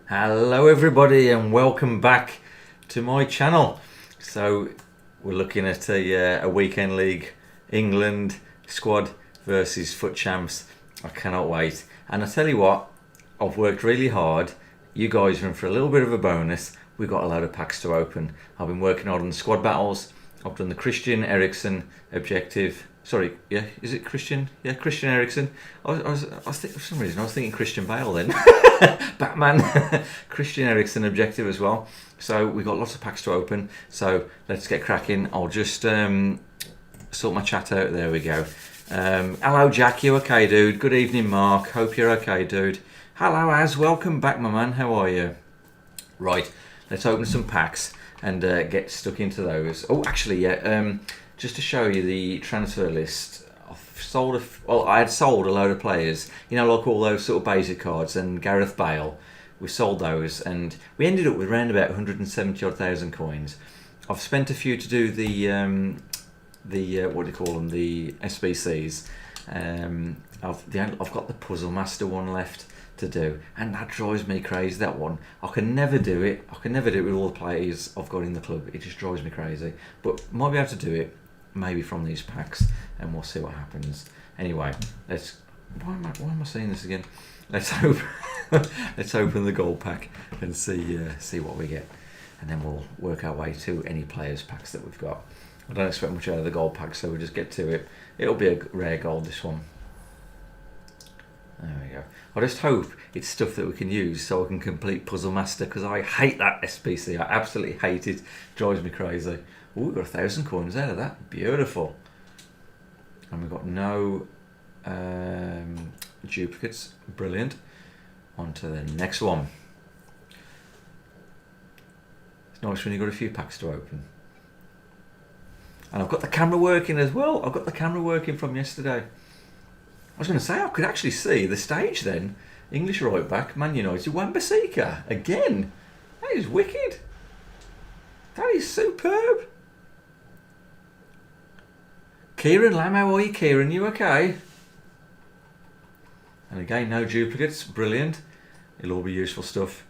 Hello everybody and welcome back to my channel. So we're looking at a weekend league, England squad versus FUT Champs. I cannot wait. And I tell you what, I've worked really hard. You guys are in for a little bit of a bonus. We've got a load of packs to open. I've been working hard on the squad battles. I've done the Christian Eriksen objective. Sorry, yeah, is it Christian? Yeah, Christian Eriksen. I think for some reason I was thinking Christian Bale then. Batman. Christian Eriksen objective as well. So we've got lots of packs to open. So let's get cracking. I'll just sort my chat out. There we go. Hello Jack, you okay dude? Good evening Mark, hope you're okay dude. Hello Az, welcome back my man, how are you? Right, let's open some packs and get stuck into those. Oh actually yeah, just to show you the transfer list, I had sold a load of players, you know, like all those sort of basic cards and Gareth Bale. We sold those and we ended up with around about 170,000 coins. I've spent a few to do the what do you call them, the SBCs. I've got the Puzzle Master one left to do, and that drives me crazy. That one, I can never do it. I can never do it with all the players I've got in the club. It just drives me crazy. But might be able to do it, maybe from these packs, and we'll see what happens. Anyway, let's. Why am I saying this again? Let's open the gold pack and see what we get, and then we'll work our way to any players packs that we've got. I don't expect much out of the gold pack, so we'll just get to it. It'll be a rare gold, this one. There we go. I just hope it's stuff that we can use so I can complete Puzzle Master, because I hate that SPC. I absolutely hate it. Drives me crazy. Oh, we've got 1,000 coins out of that. Beautiful. And we've got no duplicates. Brilliant. On to the next one. It's nice when you've got a few packs to open. And I've got the camera working as well. I've got the camera working from yesterday. I was going to say, I could actually see the stage then. English right back, Man United, Wan-Bissaka. Again. That is wicked. That is superb. Kieran Lamb, how are you, Kieran? You okay? And again, no duplicates. Brilliant. It'll all be useful stuff.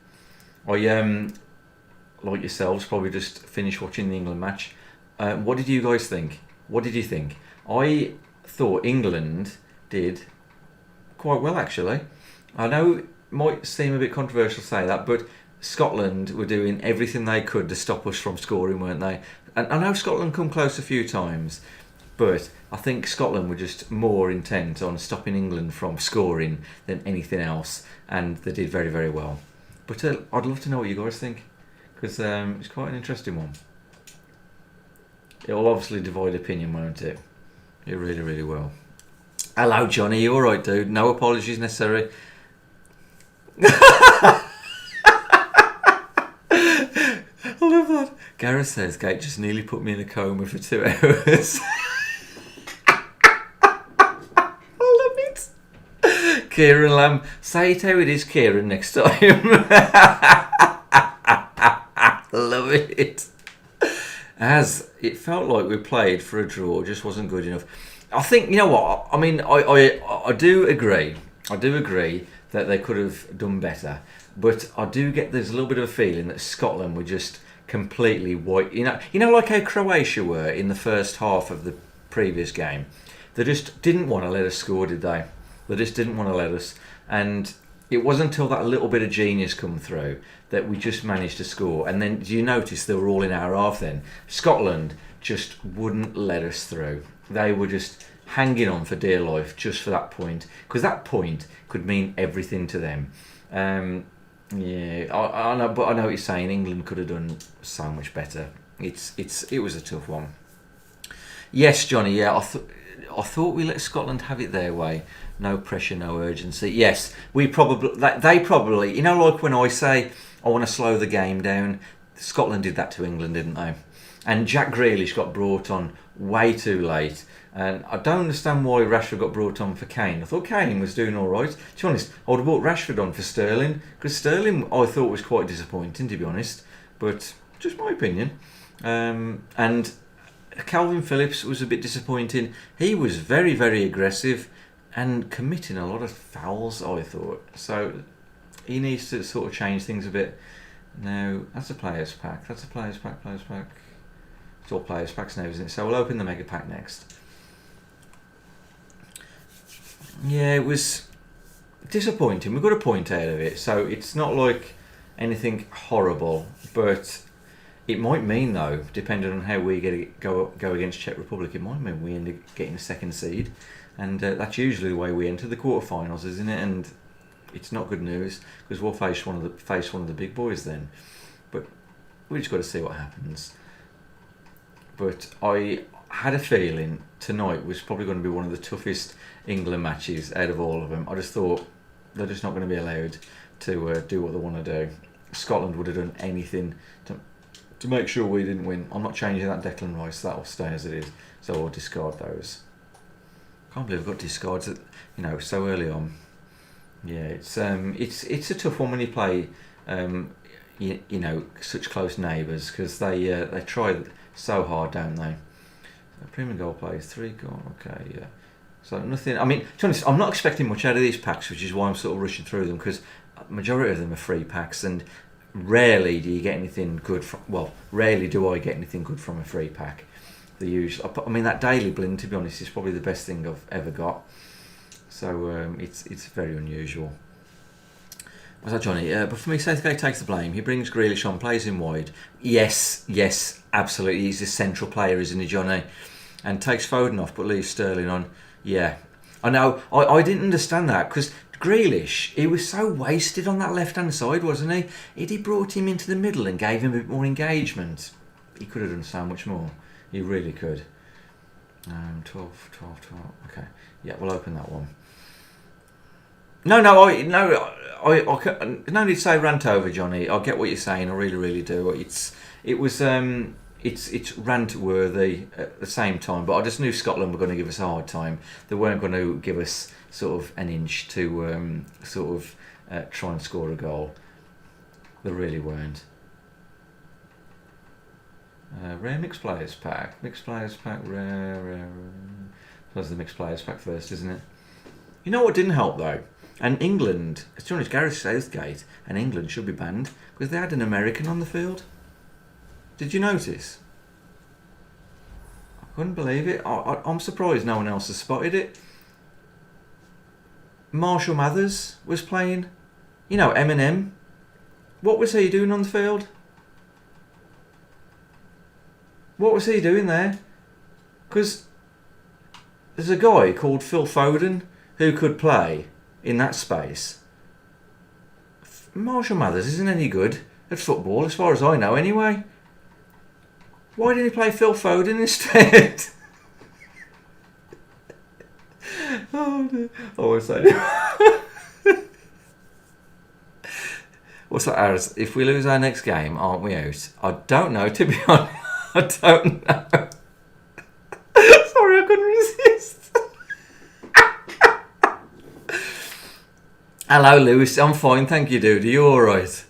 I, like yourselves, probably just finished watching the England match. What did you guys think? What did you think? I thought England did quite well, actually. I know it might seem a bit controversial to say that, but Scotland were doing everything they could to stop us from scoring, weren't they? And I know Scotland come close a few times, but I think Scotland were just more intent on stopping England from scoring than anything else, and they did very, very well. But I'd love to know what you guys think, because it's quite an interesting one. It'll obviously divide opinion, won't it? It really, really will. Hello, Johnny. You all right, dude? No apologies necessary. I love that. Gareth Southgate just nearly put me in a coma for 2 hours. I love it. Kieran Lamb. Say it how it is, Kieran, next time. Love it. As it felt like we played for a draw, just wasn't good enough. I think, you know what, I mean, I do agree. I do agree that they could have done better. But I do get, there's a little bit of a feeling that Scotland were just completely white. You know, like how Croatia were in the first half of the previous game. They just didn't want to let us score, did they? They just didn't want to let us. And it wasn't until that little bit of genius come through that we just managed to score. And then, do you notice they were all in our half then? Scotland just wouldn't let us through. They were just hanging on for dear life just for that point, because that point could mean everything to them. Yeah, I know, but I know what you're saying. England could have done so much better. It was a tough one. Yes, Johnny. Yeah, I thought we let Scotland have it their way. No pressure, no urgency. Yes, they probably, you know, like when I say I want to slow the game down, Scotland did that to England, didn't they? And Jack Grealish got brought on way too late. And I don't understand why Rashford got brought on for Kane. I thought Kane was doing all right. To be honest, I would have brought Rashford on for Sterling, because Sterling I thought was quite disappointing, to be honest. But just my opinion. And Calvin Phillips was a bit disappointing. He was very, very aggressive and committing a lot of fouls, I thought. So he needs to sort of change things a bit. Now, that's a players pack. That's a players pack. It's all players packs now, isn't it? So we'll open the mega pack next. Yeah, it was disappointing. We got a point out of it, so it's not like anything horrible, but it might mean, though, depending on how we go against Czech Republic, it might mean we end up getting a second seed, and that's usually the way we enter the quarterfinals, isn't it? And it's not good news because we'll face one of the big boys then. But we just got to see what happens. But I had a feeling tonight was probably going to be one of the toughest England matches out of all of them. I just thought they're just not going to be allowed to do what they want to do. Scotland would have done anything to make sure we didn't win. I'm not changing that Declan Rice. That'll stay as it is. So I'll discard those. Can't believe I've got discards at, so early on. Yeah, it's a tough one when you play such close neighbours, because they try so hard, don't they? Premium goal plays 3 goal. Okay, yeah. So nothing. I mean, to be honest, I'm not expecting much out of these packs, which is why I'm sort of rushing through them, because majority of them are free packs, and rarely do you get anything good from. Well, rarely do I get anything good from a free pack. The usual. I mean, that daily blend, to be honest, is probably the best thing I've ever got. So it's very unusual. What's that, Johnny? But for me, Southgate takes the blame. He brings Grealish on, plays him wide. Yes, absolutely. He's a central player, isn't he, Johnny? And takes Foden off, but leaves Sterling on. Yeah, I know. I didn't understand that, because Grealish, he was so wasted on that left-hand side, wasn't he? He brought him into the middle and gave him a bit more engagement. He could have done so much more. He really could. 12. Okay, yeah, we'll open that one. No need to say rant over, Johnny. I get what you're saying. I really do. It's rant worthy at the same time, but I just knew Scotland were going to give us a hard time. They weren't going to give us sort of an inch to try and score a goal. They really weren't. Rare mixed players pack. Rare. That's the mixed players pack first, isn't it? You know what didn't help though? And England, as soon as Gareth Southgate, and England should be banned because they had an American on the field. Did you notice? I couldn't believe it. I'm surprised no one else has spotted it. Marshall Mathers was playing. Eminem. What was he doing on the field? What was he doing there? Because there's a guy called Phil Foden who could play in that space. Marshall Mathers isn't any good at football, as far as I know anyway. Why didn't he play Phil Foden instead? Oh dear. What's that? What's that, Aris? If we lose our next game, aren't we out? I don't know, to be honest. I don't know. Sorry, I couldn't resist. Hello, Lewis. I'm fine, thank you, dude. Are you alright?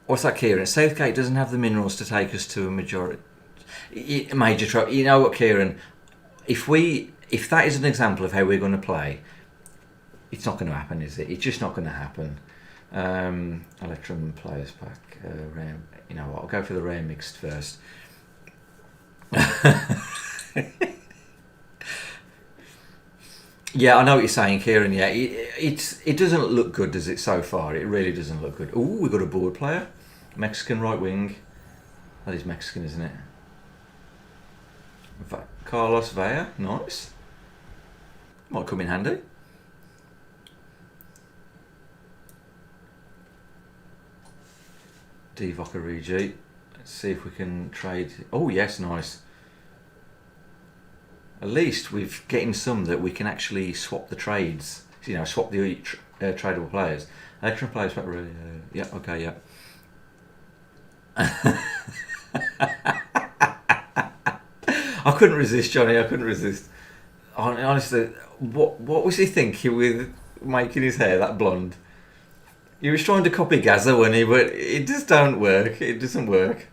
What's that, Kieran? Southgate doesn't have the minerals to take us to a major trophy. You know what, Kieran? If that is an example of how we're going to play, it's not going to happen, is it? It's just not going to happen. Electrum players pack. Rare. You know what? I'll go for the rare mixed first. Yeah, I know what you're saying, Kieran. Yeah, it doesn't look good, does it, so far? It really doesn't look good. Ooh, we've got a board player. Mexican right wing. That is Mexican, isn't it? Carlos Vela. Nice. Might come in handy. Fr3ggs. Let's see if we can trade. Oh, yes, nice. At least we're getting some that we can actually swap the trades. Swap the tradable players. Electron players back really. Yeah, okay, yeah. I couldn't resist, Johnny. I couldn't resist. Honestly, what was he thinking with making his hair that blonde? He was trying to copy Gaza, wasn't he? But it just don't work. It doesn't work.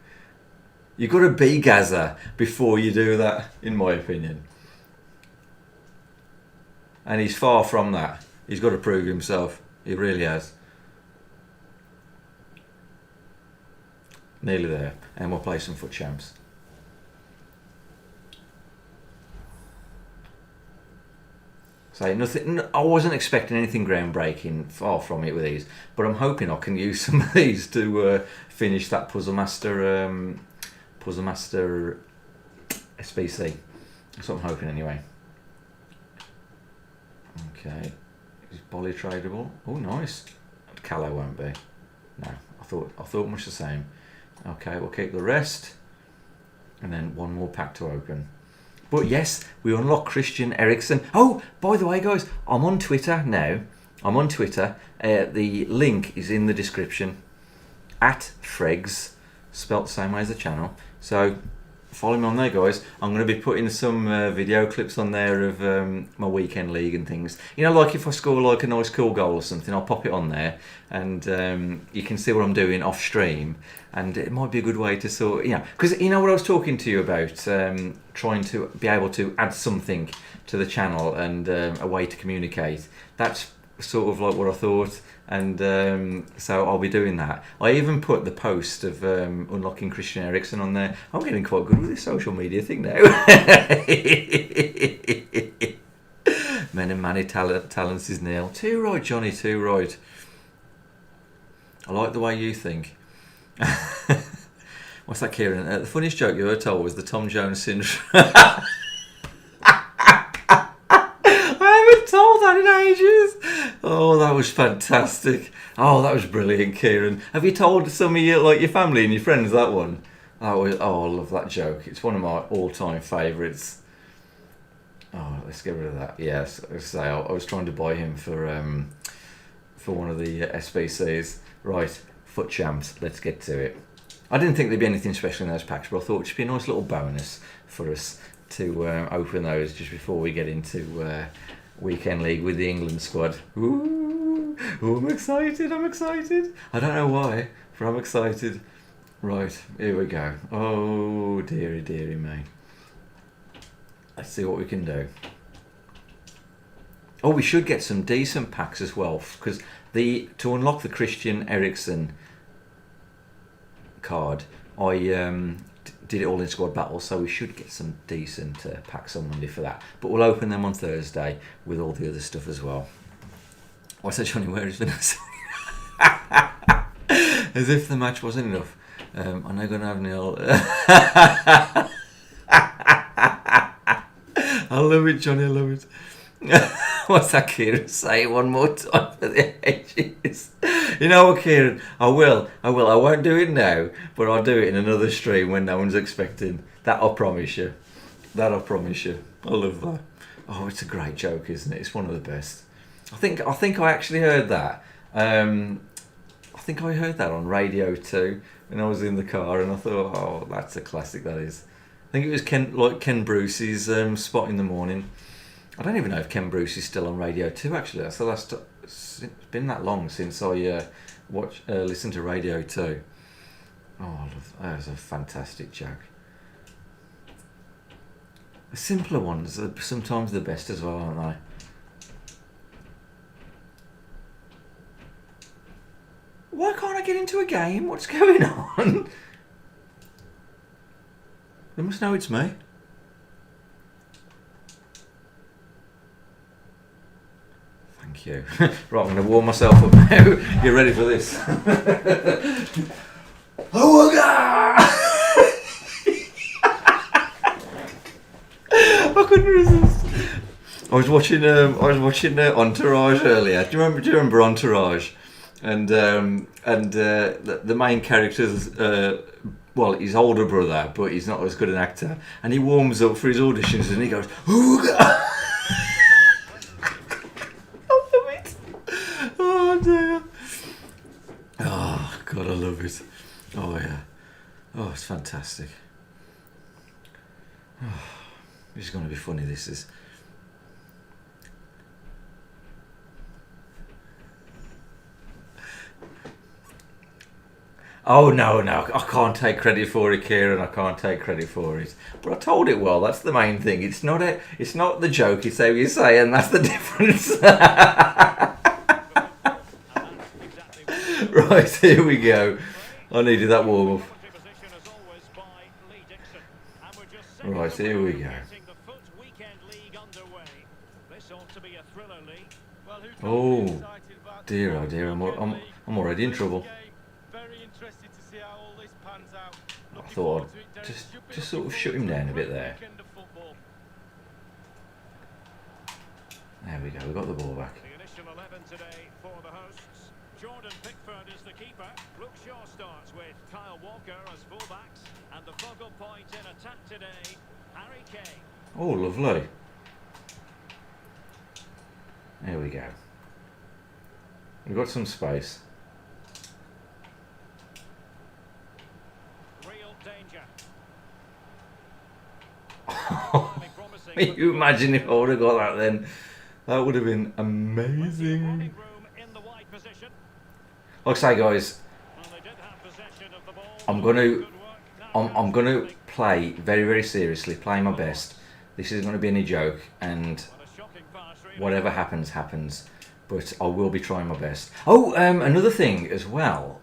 You've got to be Gaza before you do that, in my opinion. And he's far from that. He's got to prove himself. He really has. Nearly there, and we'll play some FUT Champs. So nothing. I wasn't expecting anything groundbreaking, far from it with these, but I'm hoping I can use some of these to finish that Puzzle Master SBC. That's what I'm hoping anyway. Okay, is Bolly tradable? Oh, nice. Callow won't be. No, I thought much the same. Okay, we'll keep the rest, and then one more pack to open. But yes, we unlock Christian Eriksen. Oh, by the way, guys, I'm on Twitter now. I'm on Twitter. The link is in the description. At Fr3ggs, spelt the same way as the channel. So follow me on there, guys. I'm going to be putting some video clips on there of my weekend league and things. You know, like if I score like a nice cool goal or something, I'll pop it on there, and you can see what I'm doing off stream. And it might be a good way to sort, because you know what I was talking to you about, trying to be able to add something to the channel and a way to communicate. That's sort of like what I thought, and so I'll be doing that. I even put the post of unlocking Christian Eriksen on there. I'm getting quite good with this social media thing now. Men and many talents is nil. Too right, Johnny, too right. I like the way you think. What's that, Kieran? The funniest joke you ever told was the Tom Jones syndrome. I haven't told that in ages. Oh, that was fantastic. Oh, that was brilliant, Kieran. Have you told some of your family and your friends that one? I love that joke. It's one of my all-time favourites. Oh, let's get rid of that. Yes, I was trying to buy him for one of the SBCs. Right, FUT Champs. Let's get to it. I didn't think there'd be anything special in those packs, but I thought it should be a nice little bonus for us to open those just before we get into weekend league with the England squad. Ooh, I'm excited. I don't know why, but I'm excited. Right, here we go. Oh, dearie me. Let's see what we can do. Oh, we should get some decent packs as well, because to unlock the Christian Eriksen card, I did it all in squad battle, so we should get some decent packs on Monday for that. But we'll open them on Thursday with all the other stuff as well. What's that, Johnny? Where is Vanessa? As if the match wasn't enough. I'm not going to have nil. I love it, Johnny. I love it. What's that, Kieran? Say it one more time for the ages. You know what, Kieran? I will. I won't do it now, but I'll do it in another stream when no one's expecting. That I'll promise you. I love that. Oh, it's a great joke, isn't it? It's one of the best. I think I actually heard that. I think I heard that on Radio 2 when I was in the car, and I thought, oh, that's a classic, that is. I think it was Ken Bruce's spot in the morning. I don't even know if Ken Bruce is still on Radio 2, actually. That's the last. It's been that long since I listened to Radio 2. Oh, that was a fantastic joke. The simpler ones are sometimes the best as well, aren't they? Why can't I get into a game? What's going on? They must know it's me. Thank you. Right, I'm going to warm myself up now. You ready for this? I couldn't resist. I was watching Entourage earlier. Do you remember Entourage? And the main character's his older brother, but he's not as good an actor. And he warms up for his auditions, and he goes, "Ooga." Oh dear. Oh God, I love it. Oh yeah. Oh, it's fantastic. Oh, this is going to be funny. This is. Oh no, I can't take credit for it, Kieran. I can't take credit for it. But I told it well. That's the main thing. It's not the joke. It's how you say, and that's the difference. Right, here we go. I needed that warm up. Right, here we go. Oh dear, oh dear, I'm already in trouble. I thought I'd just sort of shut him down a bit there. There we go, we got the ball back. The initial 11 today for the hosts. Jordan Pickford is the keeper. Luke Shaw starts with Kyle Walker as fullbacks. And the focal point in attack today, Harry Kane. Oh, lovely. There we go. We've got some space. Real danger. Can you imagine if I would have got that then? That would have been amazing. Like I say, guys, I'm gonna play very, very seriously, play my best. This isn't going to be any joke, and whatever happens, happens. But I will be trying my best. Oh, another thing as well.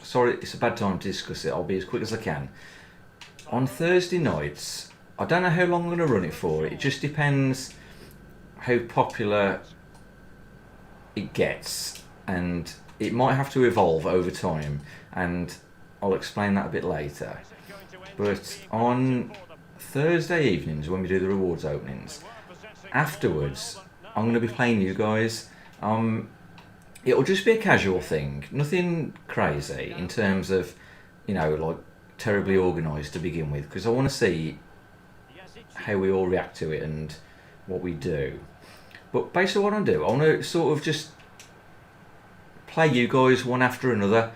Sorry, it's a bad time to discuss it. I'll be as quick as I can. On Thursday nights, I don't know how long I'm going to run it for. It just depends how popular it gets, and it might have to evolve over time, and I'll explain that a bit later. But on Thursday evenings, when we do the rewards openings, afterwards I'm going to be playing you guys. It'll just be a casual thing, nothing crazy in terms of, you know, like terribly organised to begin with, because I want to see how we all react to it and what we do. But basically what I do, I want to sort of just play you guys one after another.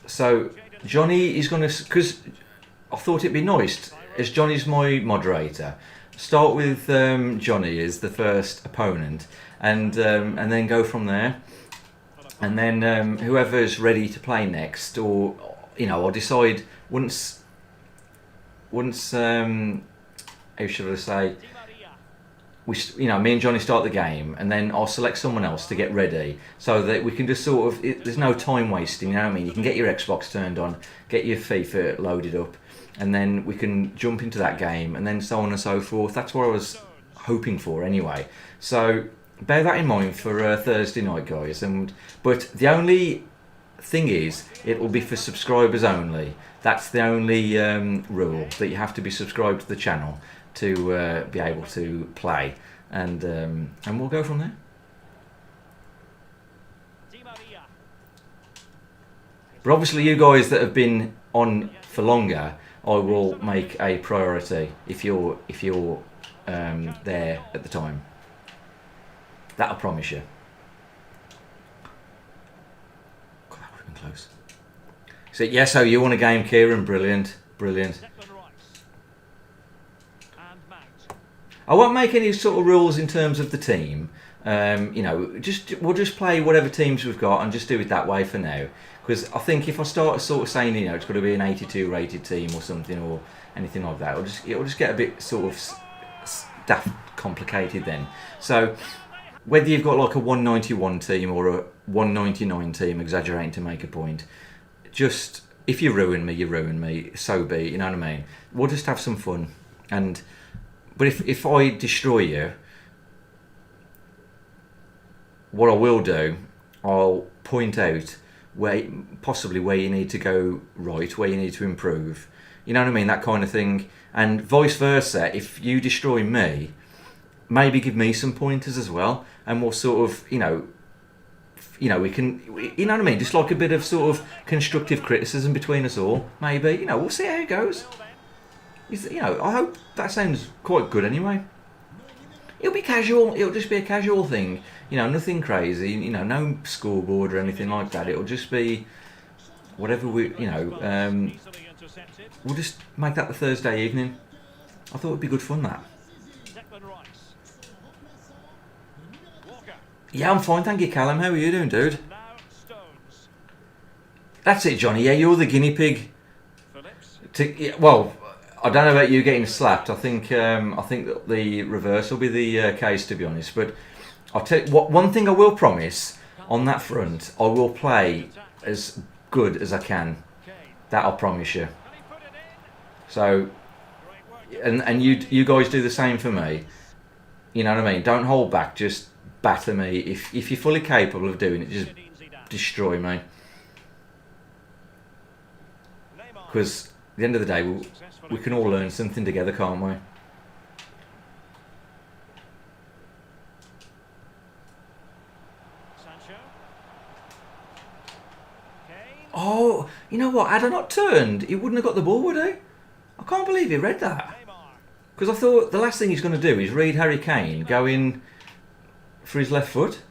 So Johnny is going to, because I thought it'd be nice, as Johnny's my moderator, start with Johnny as the first opponent, and then go from there. And then whoever's ready to play next, or you know, I'll decide once how should I say, me and Johnny start the game, and then I'll select someone else to get ready, so that we can just sort of, there's no time wasting, you know what I mean? You can get your Xbox turned on, get your FIFA loaded up, and then we can jump into that game, and then so on and so forth. That's what I was hoping for anyway. So bear that in mind for Thursday night, guys. But the only thing is, it will be for subscribers only. That's the only rule, that you have to be subscribed to the channel to be able to play, and we'll go from there. But obviously, you guys that have been on for longer, I will make a priority if you're there at the time. That I promise you. God, that would have been close. So yes, so you want a game, Kieran? Brilliant, brilliant. I won't make any sort of rules in terms of the team. We'll just play whatever teams we've got and just do it that way for now. Because I think if I start sort of saying, it's got to be an 82 rated team or something or anything like that, it'll just get a bit sort of daft complicated then. So whether you've got like a 191 team or a 199 team, exaggerating to make a point, just if you ruin me, you ruin me. So be it, you know what I mean? We'll just have some fun. But if I destroy you, what I will do, I'll point out possibly where you need to go right, where you need to improve. You know what I mean? That kind of thing. And vice versa, if you destroy me, maybe give me some pointers as well, and we'll sort of, we can, you know what I mean? Just like a bit of sort of constructive criticism between us all. Maybe, we'll see how it goes. I hope that sounds quite good anyway. It'll be casual. It'll just be a casual thing. Nothing crazy. No scoreboard or anything like that. It'll just be whatever we'll just make that the Thursday evening. I thought it'd be good fun, that. Yeah, I'm fine, thank you, Callum. How are you doing, dude? That's it, Johnny. Yeah, you're the guinea pig. Well, I don't know about you getting slapped. I think that the reverse will be the case, to be honest. But I'll tell you what. One thing I will promise: on that front, I will play as good as I can. That I'll promise you. So, and you guys do the same for me. You know what I mean? Don't hold back. Just batter me. If you're fully capable of doing it, just destroy me. Because at the end of the day, we can all learn something together, can't we? Oh, you know what? Had I not turned, he wouldn't have got the ball, would he? I can't believe he read that. Because I thought the last thing he's going to do is read Harry Kane going for his left foot.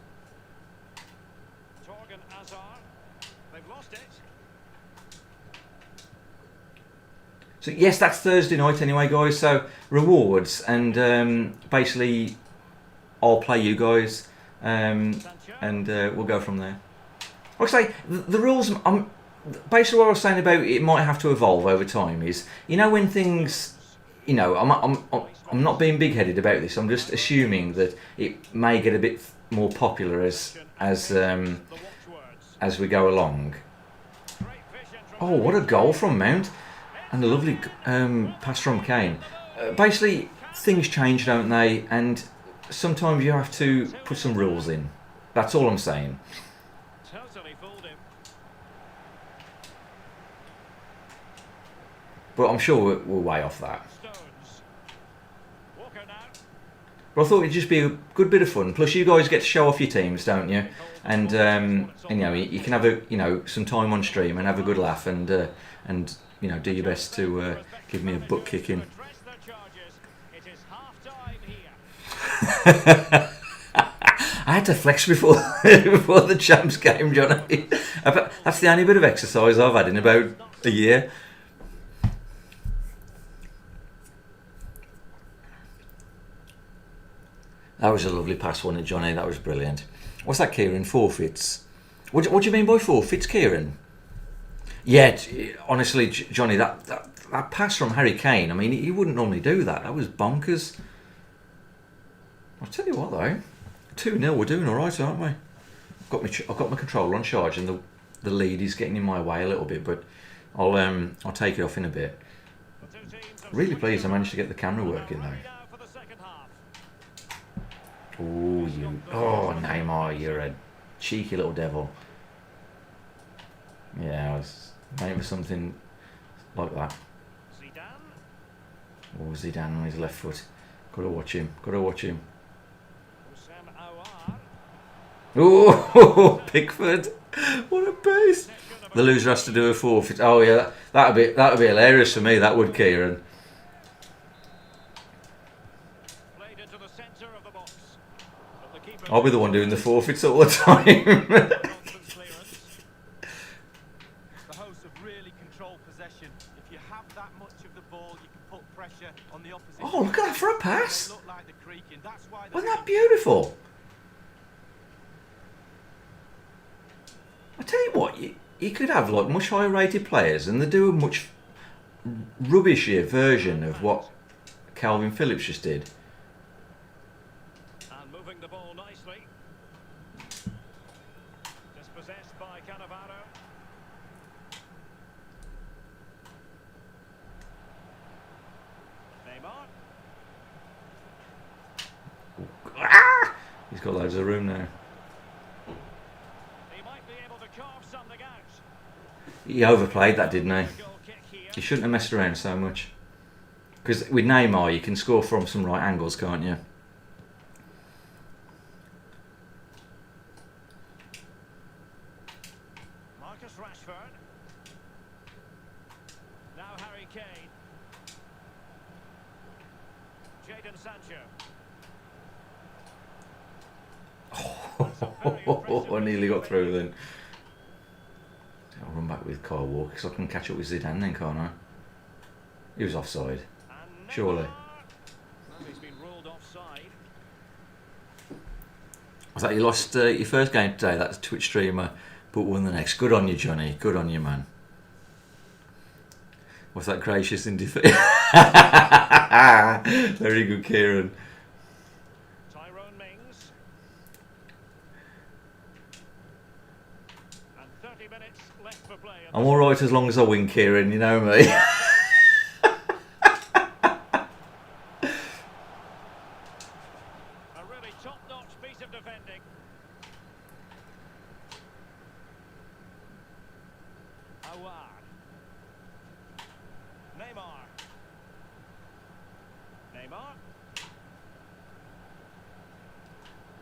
So yes, that's Thursday night anyway, guys. So rewards, and basically I'll play you guys, and we'll go from there. Like I say, the rules. Basically what I was saying about it might have to evolve over time is, you know, when things, you know, I'm not being big-headed about this. I'm just assuming that it may get a bit more popular as we go along. Oh, what a goal from Mount, and a lovely pass from Kane. Basically, things change, don't they? And sometimes you have to put some rules in. That's all I'm saying. But I'm sure we're way off that. But I thought it'd just be a good bit of fun. Plus, you guys get to show off your teams, don't you? And you know, you can have some time on stream and have a good laugh, and you know, do your best to give me a butt kicking. I had to flex before the Champs game, Johnny. That's the only bit of exercise I've had in about a year. That was a lovely pass, wasn't it, Johnny? That was brilliant. What's that, Kieran? Forfeits? What do you mean by forfeits, Kieran? Yeah, honestly, Johnny, that pass from Harry Kane, I mean, he wouldn't normally do that. That was bonkers. I'll tell you what, though. 2-0, we're doing all right, aren't we? I've got my controller on charge, and the lead is getting in my way a little bit, but I'll take it off in a bit. Really pleased I managed to get the camera working, though. Oh, Neymar, you're a cheeky little devil. Yeah, I was waiting for something like that. Oh, Zidane on his left foot. Gotta watch him. Oh, Pickford! What a pace! The loser has to do a forfeit. Oh yeah, that'd be hilarious for me. That would, Kieran. I'll be the one doing the forfeits all the time. The hosts have really controlled possession. If you have that much of the ball, you can put pressure on the opposition. Oh, look at that for a pass! Wasn't that beautiful? I tell you what, you could have like much higher rated players, and they do a much rubbishier version of what Calvin Phillips just did. The ball nicely. Dispossessed by Cannavaro. Neymar. Ah! He's got loads of room now. He might be able to carve something out. He overplayed that, didn't he? He shouldn't have messed around so much. Because with Neymar, you can score from some right angles, can't you? Rashford. Now Harry Kane. Jadon Sancho. I nearly got through then. I'll run back with Kyle Walker because I can catch up with Zidane then, can't I? He was offside. Surely. He's been ruled offside. Was that you lost your first game today? That's Twitch streamer. But won the next. Good on you, Johnny. Good on you, man. What's that, gracious in defeat? Very good, Kieran. Tyrone Mings. I'm all right as long as I win, Kieran. You know me. A really top-notch piece of defending. Awar. Neymar. Neymar.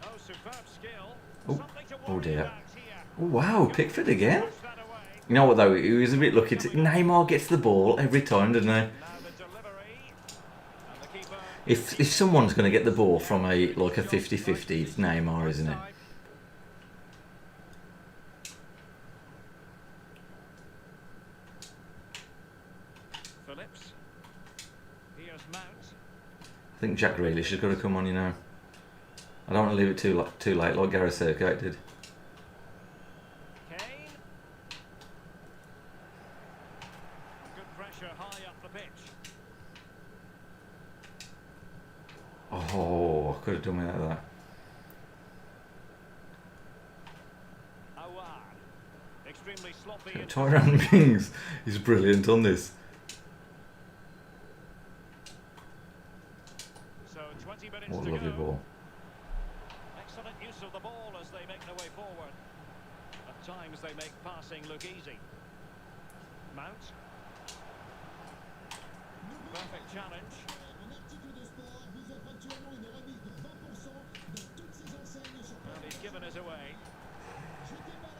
Oh, superb skill. Oh, Something to oh worry dear. about here. Oh, wow, Pickford again. Push that away. You know what though? He was a bit lucky. Neymar gets the ball every time, doesn't he? Now the delivery. And the keeper. If someone's going to get the ball from a 50-50, it's Neymar, isn't it? Phillips. Here's Mount. I think Jack Grealish has got to come on. You know, I don't want to leave it too late like Gareth Southgate did. Kane. Good pressure high up the pitch. Oh, I could have done without that. Awar. Extremely sloppy. and- Tyrone Mings is brilliant on this. So 20 minutes What to a lovely go. ball. Excellent use of the ball as they make their way forward. At times they make passing look easy. Mount. Perfect challenge. And he's given us away.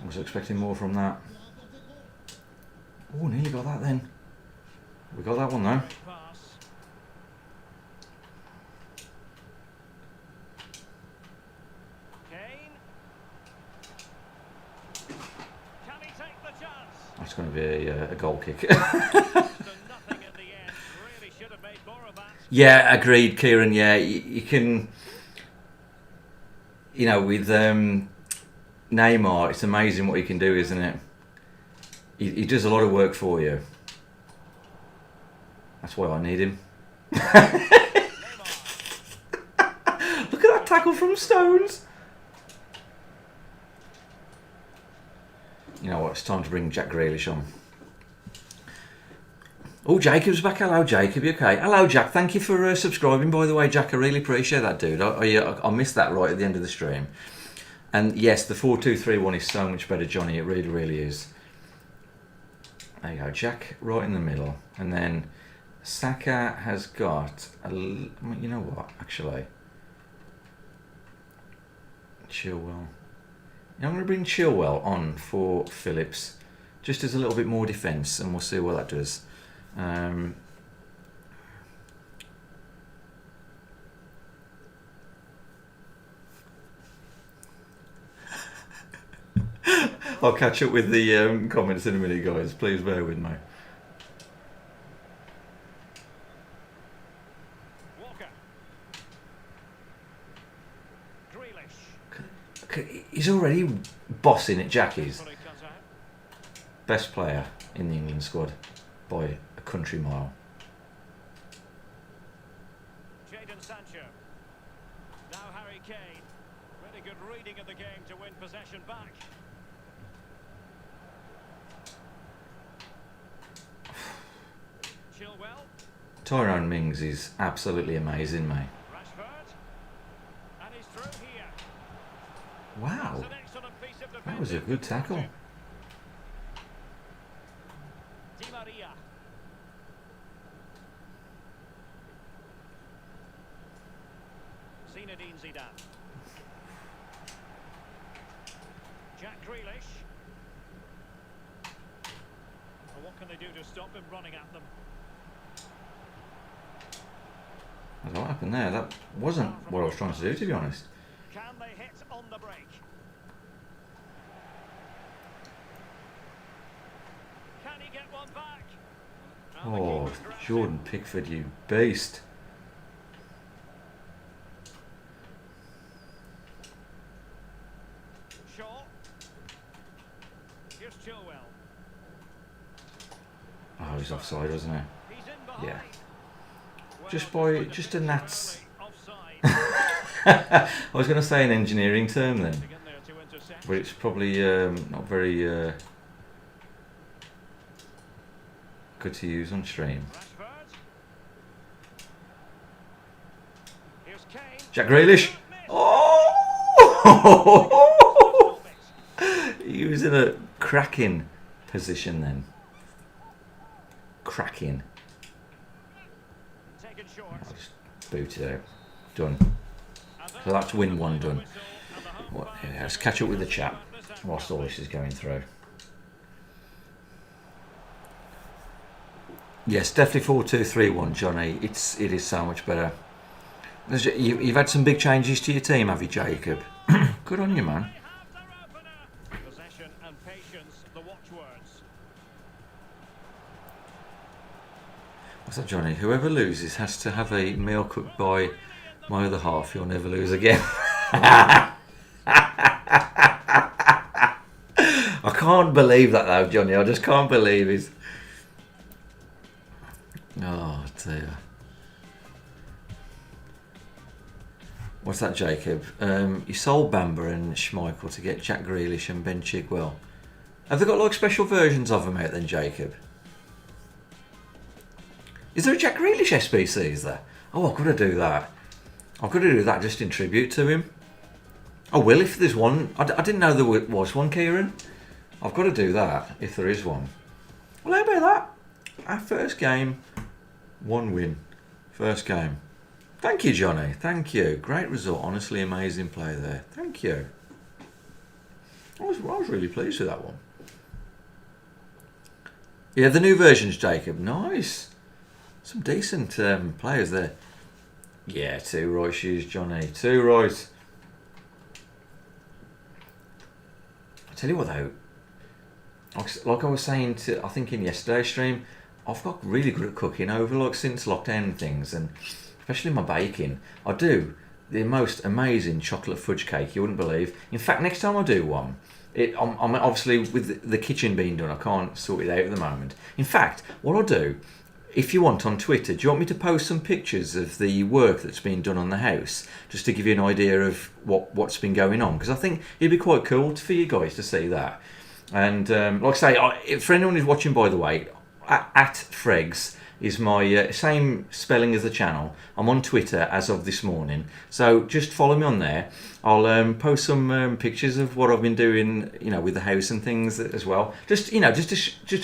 I was expecting more from that. Oh, nearly got that then. We got that one though. Great pass. Kane. Can he take the chance? That's going to be a goal kick. Close to nothing in the end. Really should have made more of that. Yeah, agreed, Kieran. Yeah, you can. You know, with Neymar, it's amazing what he can do, isn't it? He does a lot of work for you. That's why I need him. Look at that tackle from Stones. You know what? It's time to bring Jack Grealish on. Oh, Jacob's back. Hello, Jacob. You okay? Hello, Jack. Thank you for subscribing, by the way, Jack. I really appreciate that, dude. I missed that right at the end of the stream. And yes, the 4-2-3-1 is so much better, Johnny. It really, really is. There you go, Jack right in the middle. And then Saka has got you know what, actually? Chilwell. Yeah, I'm going to bring Chilwell on for Phillips, just as a little bit more defence, and we'll see what that does. I'll catch up with the comments in a minute, guys. Please bear with me. Walker. Grealish. Okay, he's already bossing at Jackie's. Fully cut out. Best player in the England squad by a country mile. Jadon Sancho. Now Harry Kane. Really good reading of the game to win possession back. Chilwell. Tyrone Mings is absolutely amazing, mate. Rashford. And he's through here. Wow, That's an excellent piece of that was a defending. good tackle. Di Maria. Zinedine Zidane. Jack Grealish. Well, what can they do to stop him running at them? What happened there? That wasn't what I was trying to do, to be honest. Can they hit on the break? Can he get one back? And the Oh, keeper's grabbed Jordan Pickford, you beast. it. Shaw. Here's Chilwell. Oh, he's offside, wasn't he? He's in behind. Yeah. Well, Just this by just was a gnat's. early offside. I was going to say an engineering term then, Again there to intercept. but it's probably not very good to use on stream. Rashford. Here's Kane. Jack Grealish. Oh! He was in a cracking position then. Cracking. Taken short. I'll just boot it out. Done. So that's win one done. What, yeah, let's catch up with the chat whilst all this is going through. Yes, definitely 4-2-3-1, Johnny. It is so much better. You've had some big changes to your team, have you, Jacob? Good on you, man. Possession and patience, the watchwords. What's that, Johnny? Whoever loses has to have a meal cooked by my other half. You'll never lose again. I can't believe that though, Johnny. I just can't believe it. Oh dear. What's that, Jacob? You sold Bamba and Schmeichel to get Jack Grealish and Ben Chigwell. Have they got like special versions of them out then, Jacob? Is there a Jack Grealish SBC, is there? Oh, I've got to do that. I've got to do that just in tribute to him. I will if there's one. I didn't know there was one, Kieran. I've got to do that if there is one. Well, how about that? Our first game, 1 win. First game. Thank you, Johnny. Thank you. Great result. Honestly, amazing play there. Thank you. I was really pleased with that one. Yeah, the new versions, Jacob. Nice. Some decent players there. Yeah, 2 right shoes, Johnny. 2 right. I tell you what though, like I was saying I think in yesterday's stream, I've got really good at cooking over like since lockdown and things, and especially my baking. I do the most amazing chocolate fudge cake you wouldn't believe. In fact, next time I do one, I'm obviously with the kitchen being done, I can't sort it out at the moment. In fact, what I'll do, if you want on Twitter, do you want me to post some pictures of the work that's been done on the house, just to give you an idea of what's been going on? Because I think it'd be quite cool for you guys to see that. And like I say, for anyone who's watching, by the way, at Fr3ggs is my same spelling as the channel. I'm on Twitter as of this morning, so just follow me on there. I'll post some pictures of what I've been doing, with the house and things as well. Just to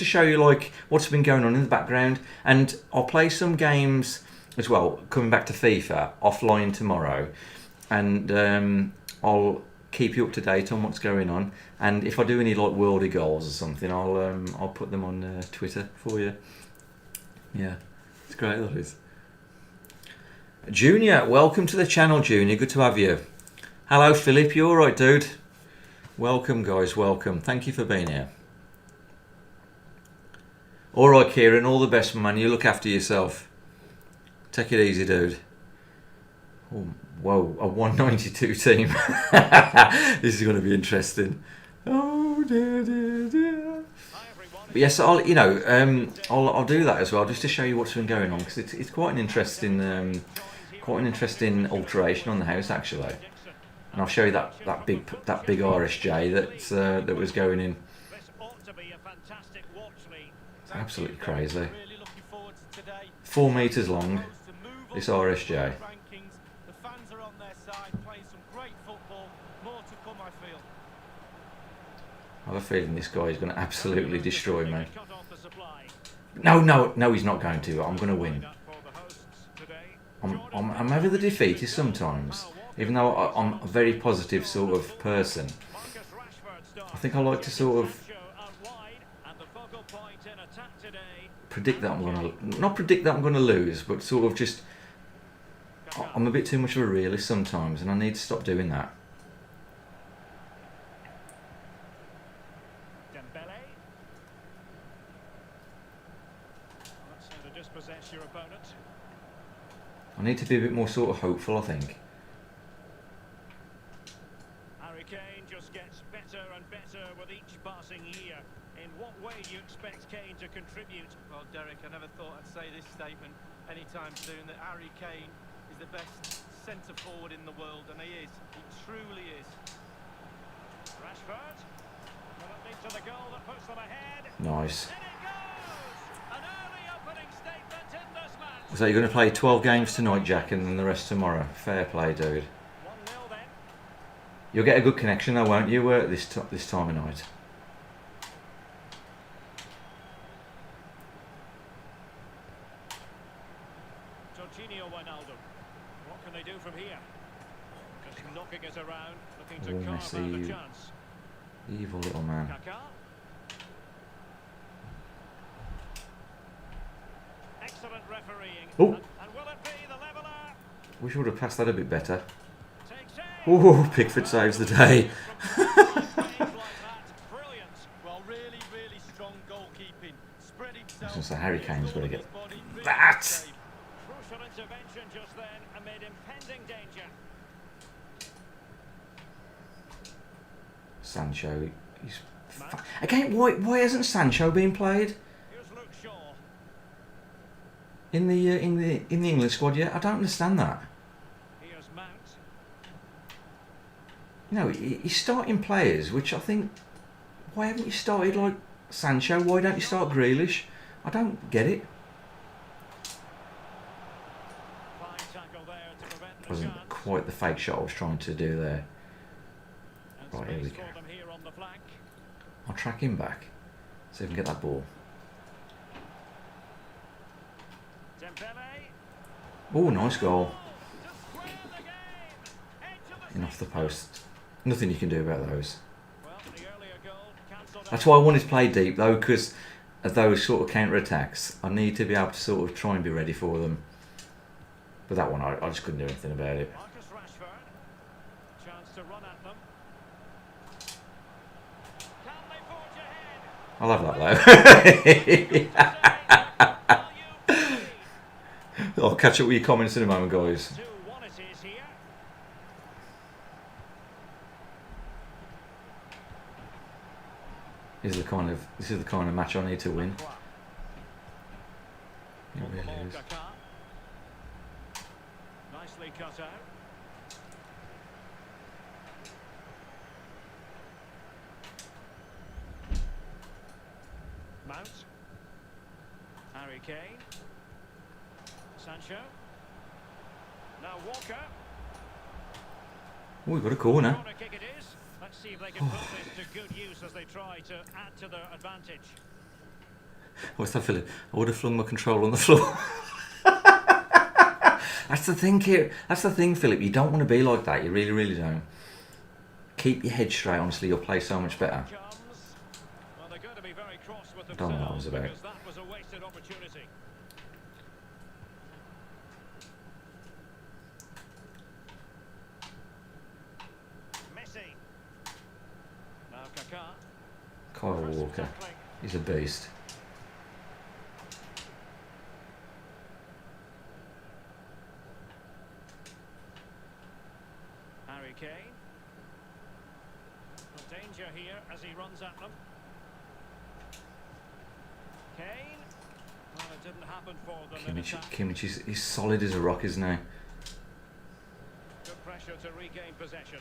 show you like what's been going on in the background, and I'll play some games as well. Coming back to FIFA offline tomorrow, and I'll keep you up to date on what's going on. And if I do any like worldy goals or something, I'll put them on Twitter for you. Yeah, it's great, that is. Junior, welcome to the channel, Junior. Good to have you. Hello, Philip. You all right, dude? Welcome, guys. Welcome. Thank you for being here. All right, Kieran. All the best, man. You look after yourself. Take it easy, dude. Oh, whoa, a 192 team. This is going to be interesting. Oh, dear, dear, dear. But yes, I'll do that as well, just to show you what's been going on, because it's quite an interesting alteration on the house actually, and I'll show you that big RSJ that was going in. It's absolutely crazy. 4 meters long, this RSJ. I have a feeling this guy is going to absolutely destroy me. No, he's not going to. I'm going to win. I'm ever the defeatist sometimes, even though I'm a very positive sort of person. I think I like to sort of predict that I'm going to... Not predict that I'm going to lose, but sort of just... I'm a bit too much of a realist sometimes, and I need to stop doing that. I need to be a bit more sort of hopeful, I think. Harry Kane just gets better and better with each passing year. In what way do you expect Kane to contribute? Well, Derek, I never thought I'd say this statement anytime soon, that Harry Kane is the best centre-forward in the world, and he is. He truly is. Rashford. Will it lead to the goal that puts them ahead? Nice. In it goes! An early So you're going to play 12 games tonight, Jack, and then the rest tomorrow. Fair play, dude. 1-0 then. You'll get a good connection though, won't you, this time of night? Jorginho Wijnaldum. What can they do from here? Just knocking it around, looking to Oh, carve Messi, out a you chance. evil little man. Kaká. Excellent refereeing. Oh. And will it be the leveller? Wish I would have passed that a bit better. Takes aim. Oh, Pickford saves the day. Brilliant. Well, really, really strong goalkeeping. Spread I was himself. going to say, Harry Kane's got to get Really that. safe. Crucial intervention just then amid impending danger. Sancho, he's again. Why hasn't Sancho been played Here's Luke Shaw. in the England squad yet? I don't understand that. Here's Mount. You know, he's starting players, which I think. Why haven't you started like Sancho? Why don't you start Grealish? I don't get it. Fine tackle there to prevent the Wasn't chance. quite the fake shot I was trying to do there. And Right, here we space go. for them here on the flank. I'll track him back. See if I can get that ball. Dembele. Oh, nice goal. To square the game. Edge of the In off the 16. post. Nothing you can do about those. Well, the earlier goal cancelled That's out. why I wanted to play deep though, because of those sort of counter attacks, I need to be able to sort of try and be ready for them. But that one, I just couldn't do anything about it. Marcus Rashford. Chance to run at them. Can they forge ahead? I'll have that though. I'll catch up with your comments in a moment, guys. 2-1 it is here. This is the kind of match I need to win. It On the really ball, is. Kaká. Nicely cut out. Mount. Harry Kane. Sancho. Now Walker. Oh, we've got a corner. Corner kick it is. Let's see if they can put this to good use as they try to add to their advantage. What's that, Philip? I would have flung my control on the floor. That's the thing, here. That's the thing, Philip. You don't want to be like that. You really, really don't. Keep your head straight. Honestly, you'll play so much better. Comes. Well, they're going to be very cross with Don't know what that was themselves about. because that was a wasted opportunity. Messi. Now Kaká. Kyle First Walker. tackling. He's a beast. Harry Kane. No danger here as he runs at them. Kane. Well, it didn't happen for them in attack. Kimmich he's solid as a rock, isn't he? Good pressure to regain possession.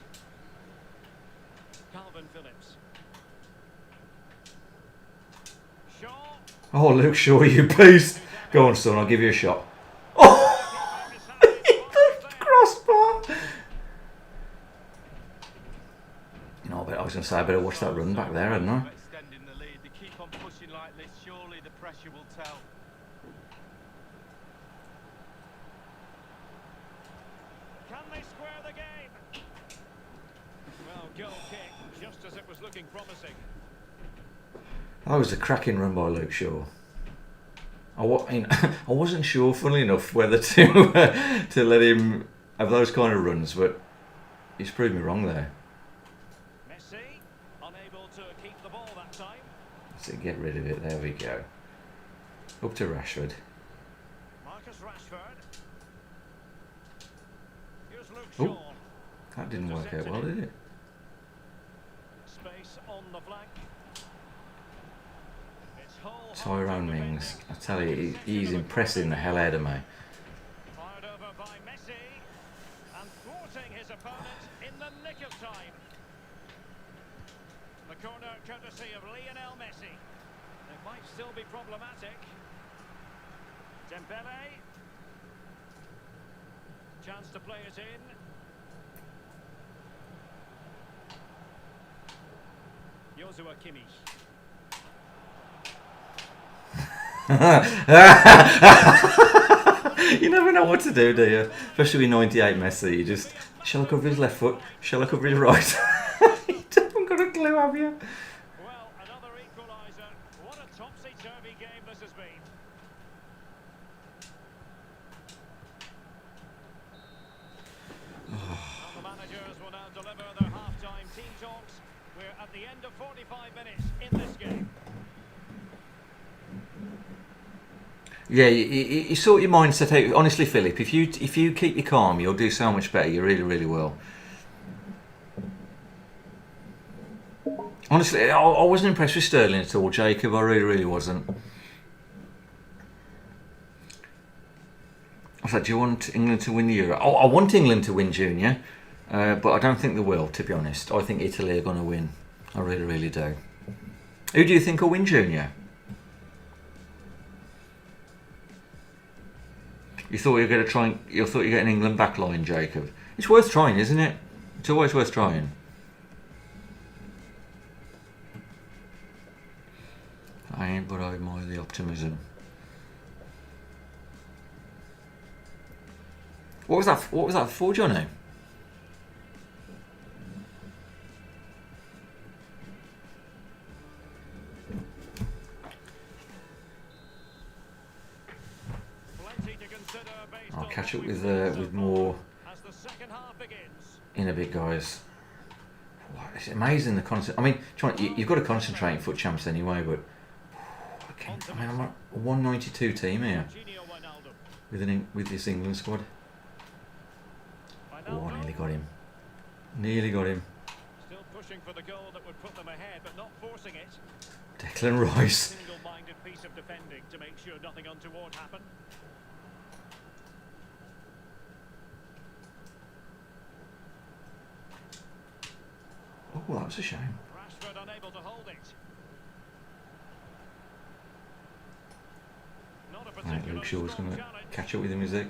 Calvin Phillips. Shaw. Oh, Luke Shaw, you beast. Go on, son, I'll give you a shot. Oh! The crossbar! You know, I was going to say, I better watch that run back there, hadn't I? Extending the lead. They keep on pushing like this. Surely the pressure will tell. Can they square the game? Well, goal kick, just as it was looking promising. That was a cracking run by Luke Shaw. I wasn't sure, funnily enough, whether to to let him have those kind of runs, but he's proved me wrong there. Messi, unable to keep the ball that time. So get rid of it. There we go. Up to Rashford. Marcus Rashford. Here's Luke Oh. Shaw. That didn't work out well, did it? Space on the flank. It's whole Tyrone Mings. I tell you, he's impressing the hell out of me. Fired over by Messi and thwarting his opponent in the nick of time. The corner courtesy of Lionel Messi. It might still be problematic. Dembele. Chance to play it in. Joshua Kimmich. You never know what to do you? Especially with 98 Messi. You just, shall I cover his left foot? Shall I cover his right? You haven't got a clue, have you? Well, another equaliser. What a topsy-turvy game this has been. The managers will now deliver their half-time team talks. We're at the end of 45 minutes in this game. Yeah, you sort your mindset out. Honestly, Philip, if you keep your calm, you'll do so much better. You really, really will. Honestly, I wasn't impressed with Sterling at all, Jacob. I really, really wasn't. I said, do you want England to win the Euro? Oh, I want England to win Junior, but I don't think they will, to be honest. I think Italy are going to win. I really, really do. Who do you think will win Junior? You thought you were going to try and... You thought you were getting England backline, Jacob. It's worth trying, isn't it? It's always worth trying. I ain't, but I admire the optimism. What was that? What was that for, Johnny? I'll catch up with more in a bit, guys. It's amazing the concept. I mean, you've got to concentrate in FUT Champs anyway, but I mean, I'm a 192 team here with this England squad. Oh, I nearly got him. Nearly got him. Still pushing for the goal that would put them ahead, but not forcing it. Declan Rice. Single-minded piece of defending to make sure nothing untoward happened. Oh, that was a shame. Rashford unable to hold it. Not a particular Right, Luke Shaw's going to challenge. catch up with him, is he?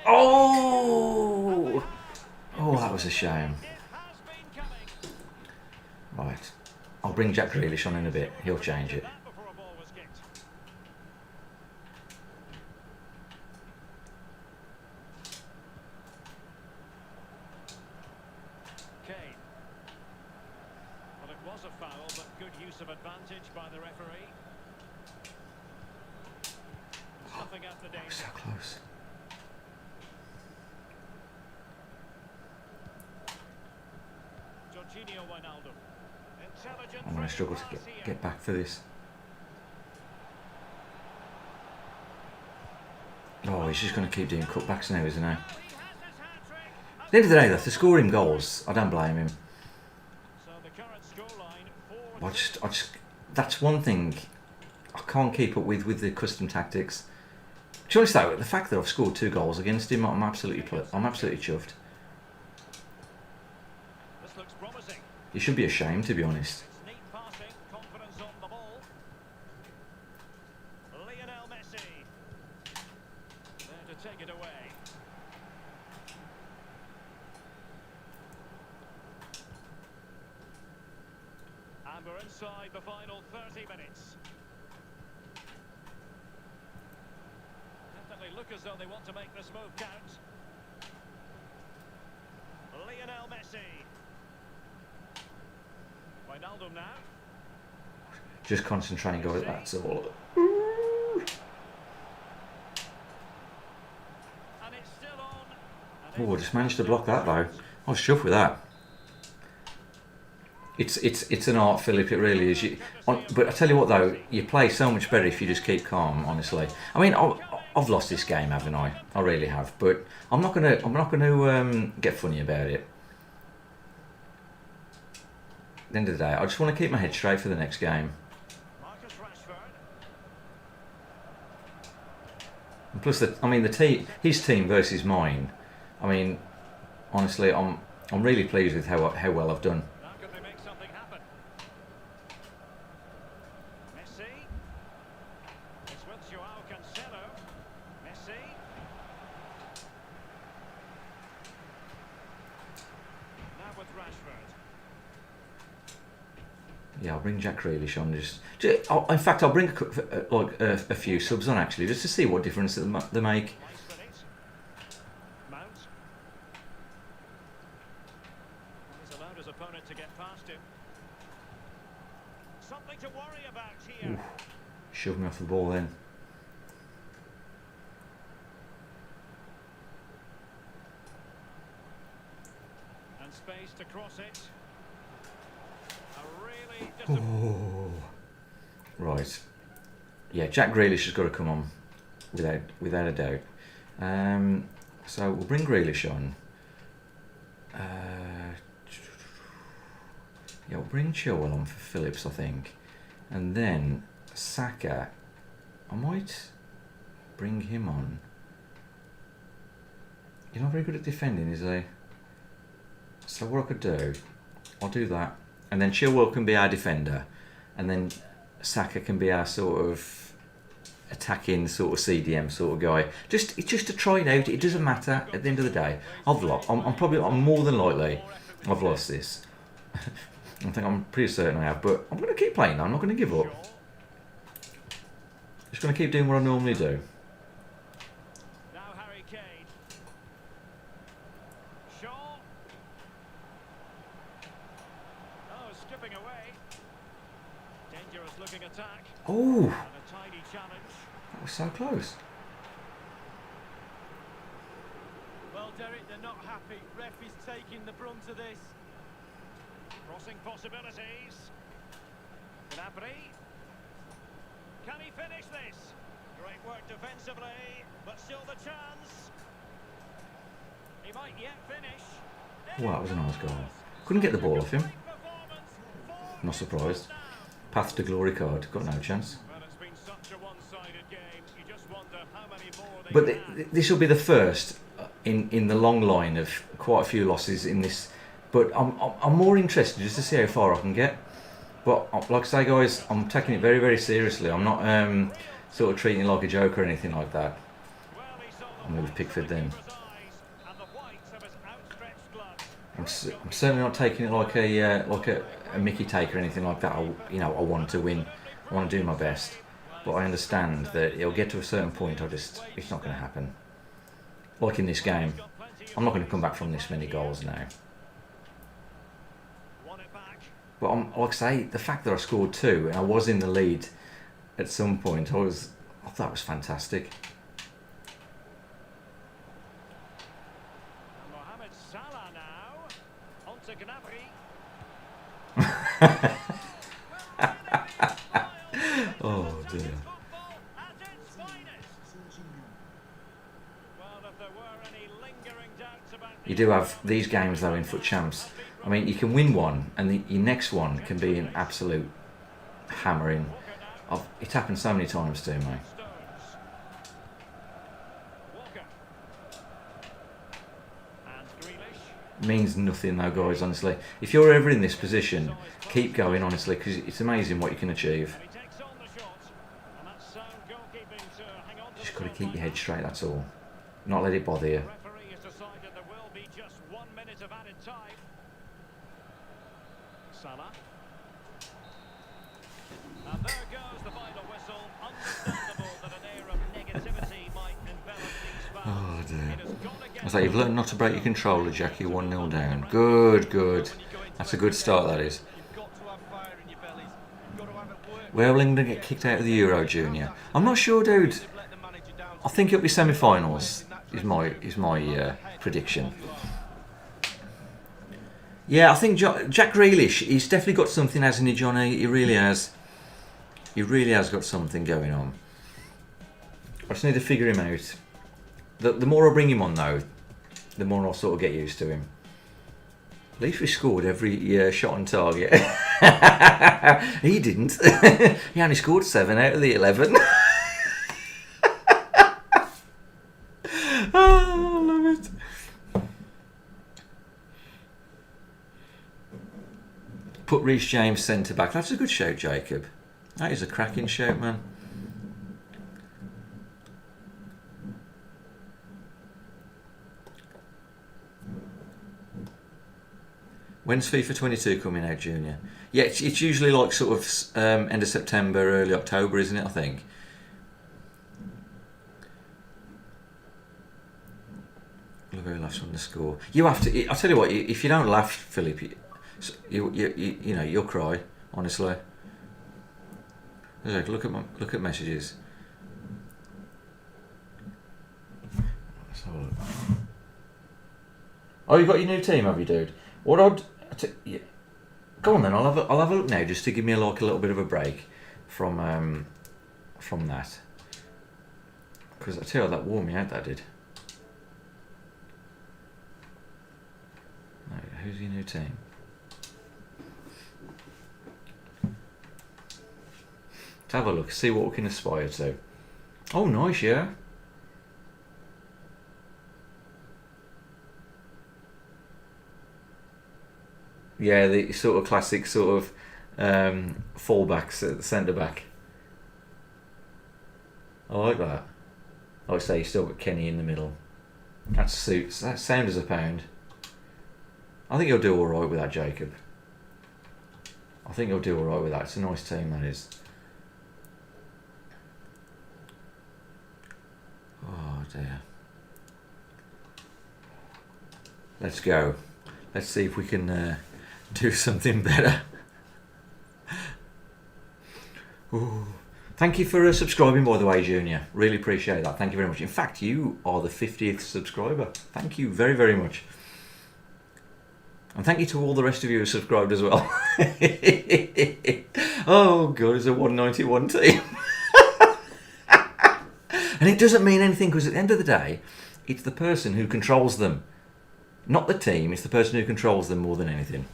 Oh! Oh, that was a shame. Right. I'll bring Jack Grealish on in a bit. He'll change it. Well, it was a foul, but good use of advantage by the referee. Stuffing out the danger. So close. I'm going to struggle to get back for this. Oh, he's just going to keep doing cutbacks now, isn't he? At the end of the day, though, to score him goals, I don't blame him. I just, that's one thing I can't keep up with the custom tactics. To be honest, though, the fact that I've scored 2 goals against him, I'm absolutely chuffed. You should be ashamed, to be honest. Neat passing, confidence on the ball. Lionel Messi. There to take it away. And we're inside the final 30 minutes. Definitely look as though they want to make this move count. Lionel Messi. Wijnaldum now. Just concentrating, guys. That's all. And it's still on. Oh, I just managed to block that though. I was chuffed with that. It's an art, Philip. It really is. But I tell you what, though, you play so much better if you just keep calm. Honestly, I mean, I've lost this game, haven't I? I really have. But I'm not gonna get funny about it. At the end of the day, I just want to keep my head straight for the next game. And plus, his team versus mine. I mean, honestly, I'm really pleased with how well I've done. Now can they make something happen? Messi. It's with Joao Cancelo. Messi. Yeah, I'll bring Jack Grealish on. In fact, I'll bring a few subs on actually, just to see what difference they make. Nice with it. Mount. He's allowed his opponent to get past him. Something to worry about here. Ooh, shove me off the ball then. And space to cross it. A really Oh. Right. Yeah, Jack Grealish has got to come on, without a doubt. So we'll bring Grealish on. Yeah, we'll bring Chilwell on for Phillips, I think. And then Saka, I might bring him on. He's not very good at defending, is he? So what I could do, I'll do that. And then Chilwell can be our defender. And then Saka can be our sort of attacking sort of CDM sort of guy. Just to try it out. It doesn't matter. At the end of the day, I'm more than likely I've lost this. I'm pretty certain I have, but I'm going to keep playing. I'm not going to give up. Just going to keep doing what I normally do. Now Harry Kane. Shaw. Oh, skipping away. Dangerous looking attack. Oh, And a tidy challenge. that was so close. Well, Derek, they're not happy. Ref is taking the brunt of this. Crossing possibilities. Gnabry. Can he finish this? Great work defensively, but still the chance. He might yet finish. Wow, that was a nice goal. Couldn't get the ball off him. Not surprised. Path to glory card. Got no chance. Well, it's been such a one-sided game. You just wonder how many more they But can add. this will be the first in the long line of quite a few losses in this. But I'm more interested just to see how far I can get. But like I say, guys, I'm taking it very, very seriously. I'm not sort of treating it like a joke or anything like that. Well, he saw the I'll move whites Pickford of the then. keeper's eyes and the whites of his outstretched gloves. I'm certainly not taking it like a Mickey take or anything like that. I want to win. I want to do my best. But I understand that it'll get to a certain point. It's not going to happen. Like in this game, I'm not going to come back from this many goals now. Won it back. But like I say, the fact that I scored 2 and I was in the lead at some point, I thought that was fantastic. And Mohamed Salah now. On to Gnabry. Oh dear. Football at its finest. Well, if there were any lingering doubts about You do have these games though in FUT Champs. I mean, you can win one and your next one can be an absolute hammering. It's happened so many times to me. Stones. Walker. And Grealish. Means nothing though, guys, honestly. If you're ever in this position, keep going, honestly, because it's amazing what you can achieve. And he takes on the shot. And that's sound goalkeeping to hang on to Just the got to keep your head spotlight. straight, that's all. Not let it bother you. The referee has decided there will be just 1 minute of added time. Salah. And there goes the final whistle. Understandable that an air of negativity might envelop these fans. Oh dear. It has gone against I say you've learned not to break your controller, Jack. You're 1-0 down. Good, good. That's a good start, that is. You've got to have fire in your bellies. You've got to have it work. Where will England get kicked out of the Euro, Junior? I'm not sure, dude. Let the manager down. I think it'll be semi-finals. Is my prediction. Yeah, I think Jack Grealish. He's definitely got something, hasn't he, Johnny? He really has. He really has got something going on. I just need to figure him out. The more I bring him on, though, the more I'll sort of get used to him. At least we scored every shot on target. He didn't. He only scored 7 out of the 11. Oh, I love it. Put Reece James centre back. That's a good shout, Jacob. That is a cracking shout, man. When's FIFA 22 coming out, Junior? Yeah, it's usually like sort of end of September, early October, isn't it? I think. Look who laughs on the score. You have to. I'll tell you what. If you don't laugh, Philip, you know you'll cry. Honestly. Look at messages. Let's have a look. Oh, you got your new team, have you, dude? Yeah. Go on then. I'll have a look now, just to give me a little bit of a break from that. Because I tell you, that wore me out. That did. No, who's your new team? Let's have a look. See what we can aspire to. Oh, nice, yeah. Yeah, the sort of classic sort of fullbacks at the centre back. I like that. Like I say, you still got Kenny in the middle. That suits. That sound as a pound. I think you'll do all right with that, Jacob. I think you'll do all right with that. It's a nice team, that is. Oh dear. Let's go. Let's see if we can do something better. Ooh. Thank you for subscribing, by the way, Junior. Really appreciate that. Thank you very much. In fact, you are the 50th subscriber. Thank you very, very much. And thank you to all the rest of you who subscribed as well. Oh, God, it's a 191 team. And it doesn't mean anything, because at the end of the day, it's the person who controls them. Not the team, it's the person who controls them more than anything.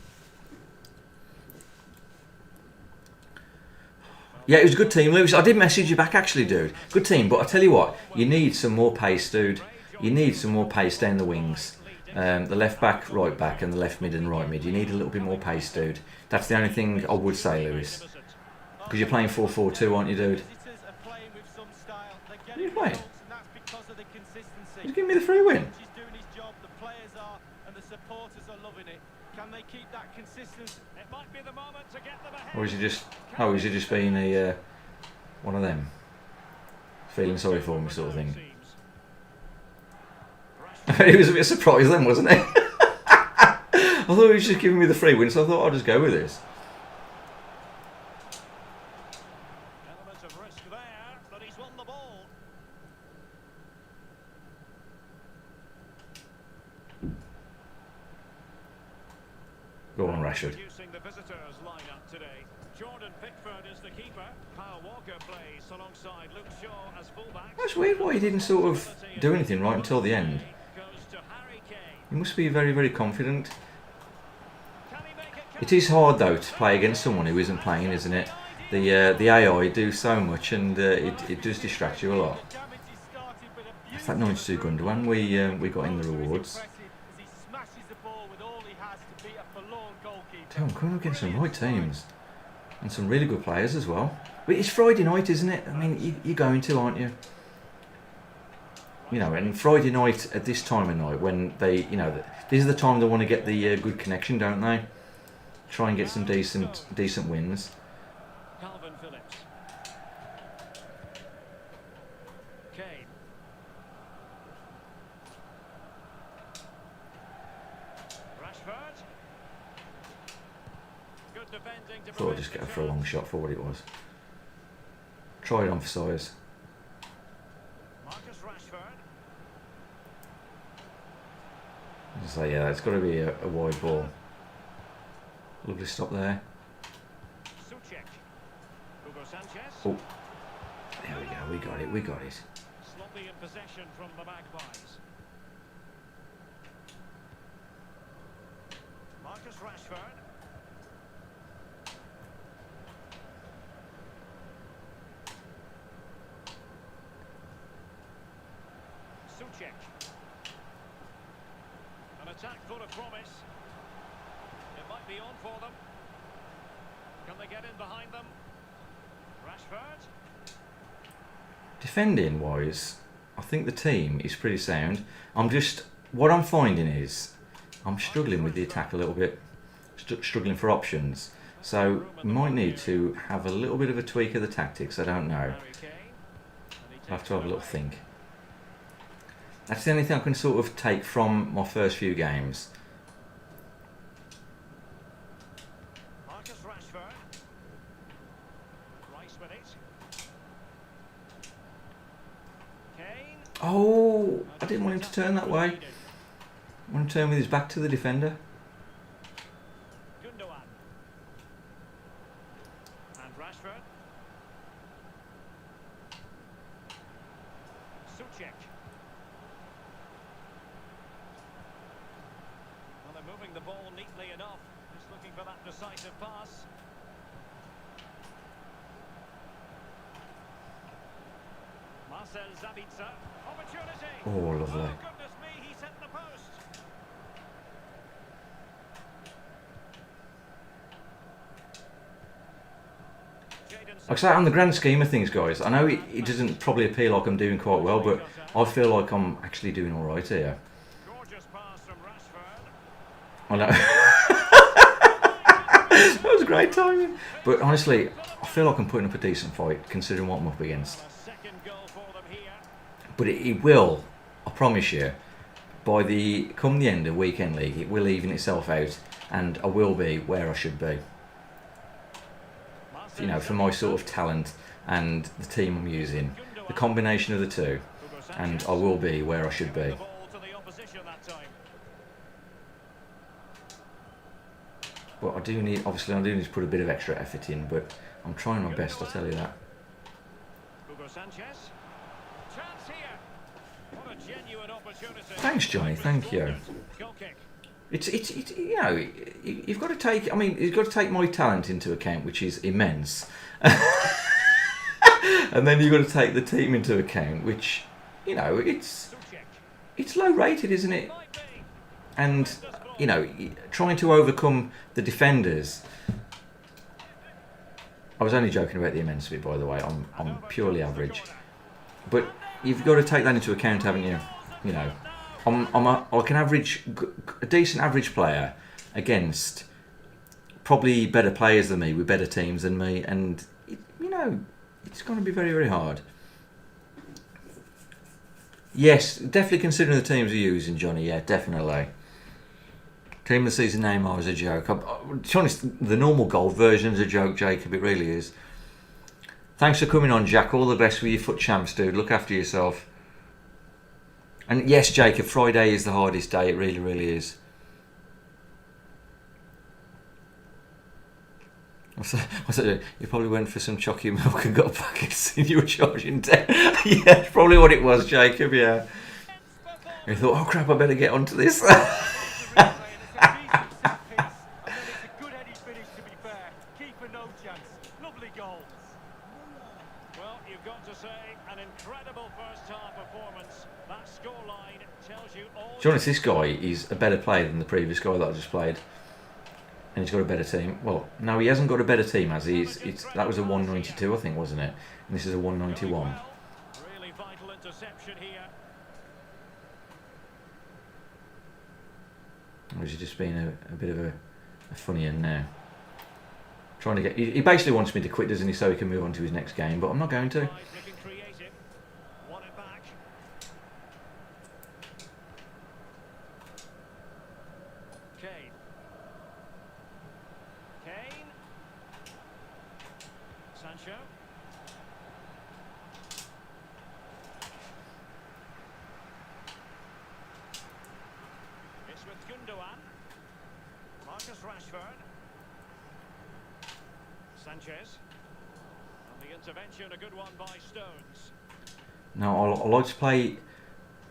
Yeah, it was a good team, Lewis. I did message you back, actually, dude. Good team, but I tell you what, you need some more pace, dude. You need some more pace down the wings. The left back, right back, and the left mid and right mid. You need a little bit more pace, dude. That's the only thing I would say, Lewis. Because you're playing 4-4-2, aren't you, dude? What are you playing? He's giving me the free win. Or is he just... Oh, is he just being a... one of them? Feeling sorry for me sort of thing. He was a bit surprised then, wasn't he? I thought he was just giving me the free win, so I thought I'll just go with this. Element of risk there, but he's won the ball. Go on, Rashford. Introducing the visitors lineup today. Jordan Pickford is the keeper. Kyle Walker plays alongside Luke Shaw as fullback. That's weird why he didn't sort of do anything right until the end. He must be very, very confident. It is hard though to play against someone who isn't playing, isn't it? The AI do so much, and it does distract you a lot. It's that 92 Gundogan we got in the rewards. Damn, coming up against some right teams and some really good players as well. But it's Friday night, isn't it? I mean, you're going to, aren't you? You know, and Friday night at this time of night, when they, you know, this is the time they want to get the good connection, don't they? Try and get some decent wins. Calvin Phillips. Kane. Rashford. Good defending to Thought I'd just go for a long shot for what it was. Try it on for size. So yeah, it's got to be a wide ball. Lovely stop there. Oh, there we go. We got it. Sloppy in possession from the Magpies. Marcus Rashford. Soucek. An attack full of promise. It might be on for them. Can they get in behind them? Rashford. Defending wise, I think the team is pretty sound. What I'm finding is I'm struggling with the attack a little bit. Struggling for options. So we might need to have a little bit of a tweak of the tactics. I don't know. Harry Kane. And he I'll have takes to have a it little away. think. That's the only thing I can sort of take from my first few games. Marcus Rashford. Rice with it. Kane. Oh, I didn't want him to turn that way. I want him to turn with his back to the defender. Gundogan. And Rashford. Suchek. Well, they're moving the ball neatly enough. Just looking for that decisive pass. Marcel Sabitzer. Opportunity. Oh, lovely. Oh, goodness me, he's hit the post. Jadon Like I say, on the grand scheme of things, guys, I know it doesn't probably appear like I'm doing quite well, but I feel like I'm actually doing all right here. gorgeous pass from Rashford. I know. That was great timing. But honestly, I feel like I'm putting up a decent fight, considering what I'm up against. A second goal for them here. But it will, I promise you, come the end of weekend league, it will even itself out, and I will be where I should be. You know, for my sort of talent and the team I'm using, the combination of the two, and I will be where I should be. The ball to the opposition that time. But I do need to put a bit of extra effort in, but I'm trying my best, I'll tell you that. Hugo Sanchez. Chance here. What a genuine opportunity. Thanks, Johnny, thank you. Goal kick. It's you know, you've got to take, I mean, you've got to take my talent into account, which is immense. And then you've got to take the team into account, which, you know, it's Suchek. low rated, isn't it? Might be. And, you know, trying to overcome the defenders. I was only joking about the immense bit, by the way. I'm purely average. But you've got to take that into account, haven't you? You know, I'm like a decent average player against probably better players than me, with better teams than me, and you know, it's going to be very, very hard. Yes, definitely considering the teams you're using, Johnny. Yeah, definitely. Team of the season Neymar is a joke. To be honest, the normal gold version is a joke, Jacob. It really is. Thanks for coming on, Jack. All the best with your FUT Champs, dude. Look after yourself. And yes, Jacob, Friday is the hardest day. It really, really is. You probably went for some chocky milk and got a packet and you were charging 10. Yeah, that's probably what it was, Jacob, yeah. You thought, oh crap, I better get onto this. Well, you've got to say, an incredible first half performance. That scoreline tells you all. To be honest, this guy is a better player than the previous guy that I just played. And he's got a better team. Well, no, he hasn't got a better team, has he? That was a 192, I think, wasn't it? And this is a 191. Really vital interception here. Or is he just being a bit of a funny one now? Trying to get... He basically wants me to quit, doesn't he, so he can move on to his next game, but I'm not going to. Looking creative. Won it back. Kane. Kane. Sancho. It's with Gundogan. Marcus Rashford. Sanchez. And the intervention, a good one by Stones. No, I like to play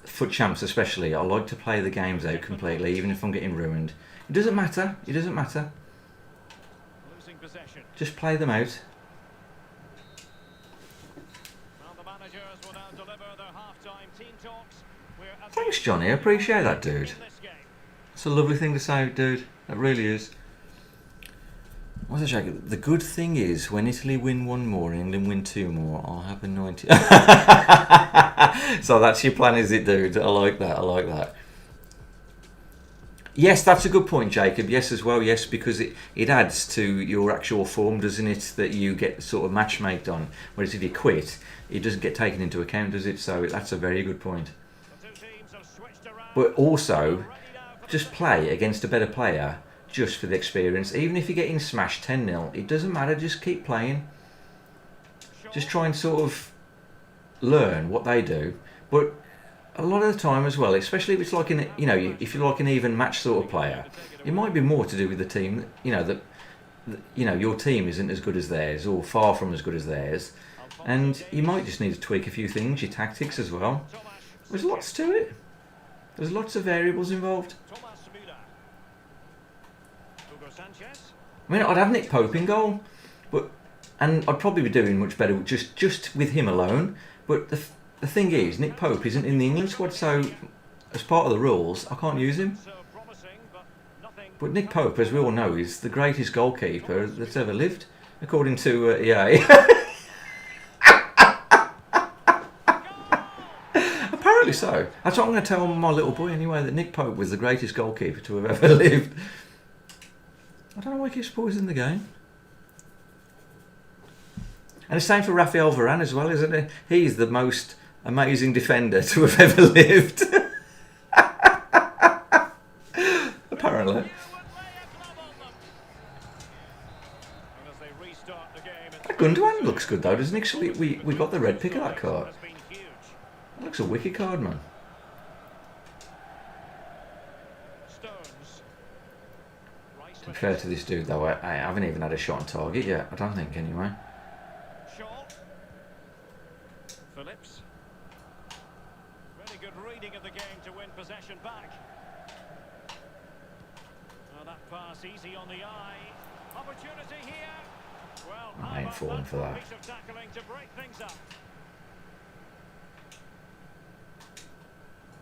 FUT Champs especially. I like to play the games out completely, even if I'm getting ruined. It doesn't matter. It doesn't matter. Losing possession. Just play them out. Well, the managers will now deliver their half-time team talks. We're at Thanks, Johnny. I appreciate that, dude. in this game. It's a lovely thing to say, dude. That really is. What's that, Jacob? The good thing is, when Italy win one more and England win two more, I'll have a 90. So that's your plan, is it, dude? I like that. I like that. Yes, that's a good point, Jacob. Yes, as well. Yes, because it adds to your actual form, doesn't it? That you get sort of matchmaked on. Whereas if you quit, it doesn't get taken into account, does it? So that's a very good point. The two teams have switched around. But also, Ready now for the just play against a better player, just for the experience. Even if you're getting smashed 10-0, it doesn't matter. Just keep playing. Just try and sort of learn what they do. But a lot of the time as well, especially if it's like if you're like an even match sort of player, it might be more to do with the team. That your team isn't as good as theirs, or far from as good as theirs, and you might just need to tweak a few things, your tactics as well. There's lots to it. There's lots of variables involved. Thomas Müller. Hugo Sanchez. I mean, I'd have Nick Pope in goal, and I'd probably be doing much better just with him alone. But the thing is, Nick Pope isn't in the England squad, so as part of the rules, I can't use him. So promising, but nothing. But Nick Pope, as we all know, is the greatest goalkeeper that's ever lived, according to EA. Apparently so. That's what I'm going to tell my little boy anyway, that Nick Pope was the greatest goalkeeper to have ever lived. I don't know why he keeps pausing the game. And the same for Rafael Varane as well, isn't it? He's the most amazing defender to have ever lived. Apparently. And as they restart the game, it's That Gundogan looks good though, doesn't he? We got the red pick of that card. has been huge. That looks a wicked card, man. Stones. Rice with Compared to this dude though, I haven't even had a shot on target yet. I don't think anyway. Shaw. Phillips. Really good reading of the game to win possession back. Oh, that pass easy on the eye. Opportunity here. Well, I how ain't about falling for that. piece of tackling to break things up.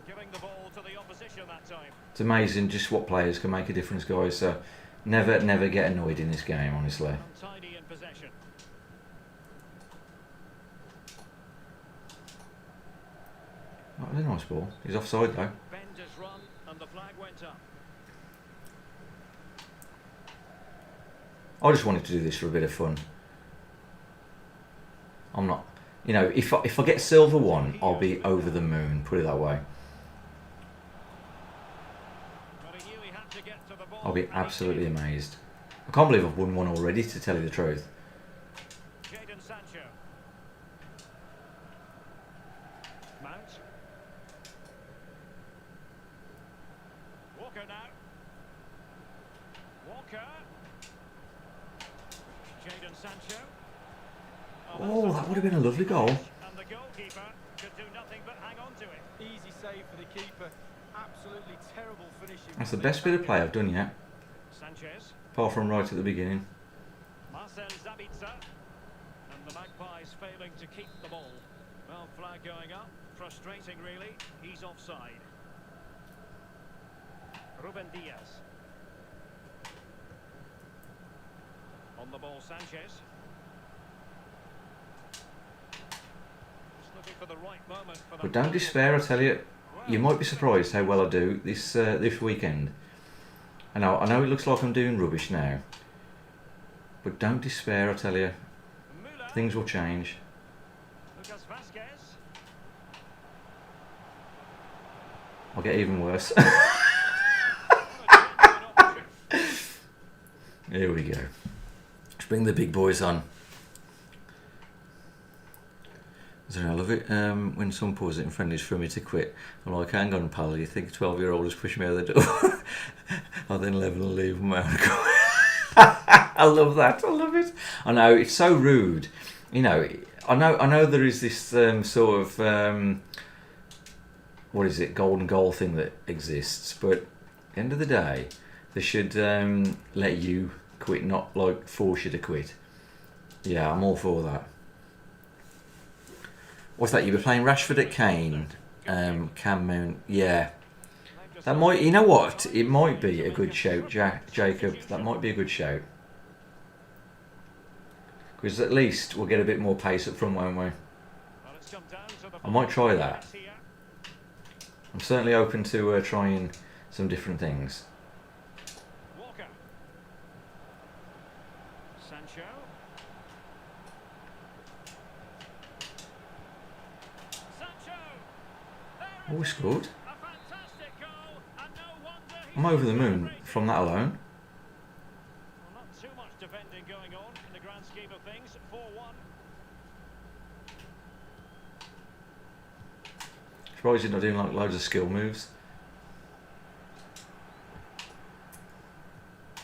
Giving the ball to the opposition that time. It's amazing just what players can make a difference, guys. So never get annoyed in this game, honestly. Untidy in possession. Oh, that's a nice ball. He's offside though. Bend has run and the flag went up. I just wanted to do this for a bit of fun. I'm not, if I get silver one, I'll be over the moon. Put it that way. But he knew he had to get to the ball. I'll be and he absolutely did. amazed. I can't believe I've won one already, to tell you the truth. Jadon Sancho. Mount. Walker now. Walker. Jadon Sancho. Oh, that would have been a lovely goal. And the goalkeeper could do nothing but hang on to it. Easy save for the keeper. Absolutely terrible finishing. That's the best bit of play I've done yet, Sanchez. apart from right at the beginning. Marcel Sabitzer. And the Magpies failing to keep the ball. Well, flag going up. Frustrating, really. He's offside. Ruben Diaz. On the ball, Sanchez. Just looking for the right moment for the But don't despair, I tell you. You might be surprised how well I do this weekend. I know it looks like I'm doing rubbish now, but don't despair, I tell you. Müller. Things will change. Lucas Vasquez. I'll get even worse. What a genuine opportunity. Here we go. Let's bring the big boys on. So I love it when someone pulls it in friendlies for me to quit. I'm like, hang on, pal, you think a 12-year-old is pushing me out the door? I'll then level and leave my own car. I love that. I love it. I know, it's so rude. I know there is this sort of, what is it, golden goal thing that exists. But at the end of the day, they should let you quit, not like force you to quit. Yeah, I'm all for that. What's that? You were playing Rashford at Kane, Cam Moon. Yeah, that might. You know what? It might be a good shout, Jacob. That might be a good shout. Because at least we'll get a bit more pace up front, won't we? Well, it's come down to the I might try that. here. I'm certainly open to trying some different things. Sancho. Sancho. Oh, we scored. A fantastic goal, and no wonder he's I'm over the moon celebrating. from that alone. Well, not too much defending going on in the grand scheme of things. 4-1. Surprised you're not doing like loads of skill moves.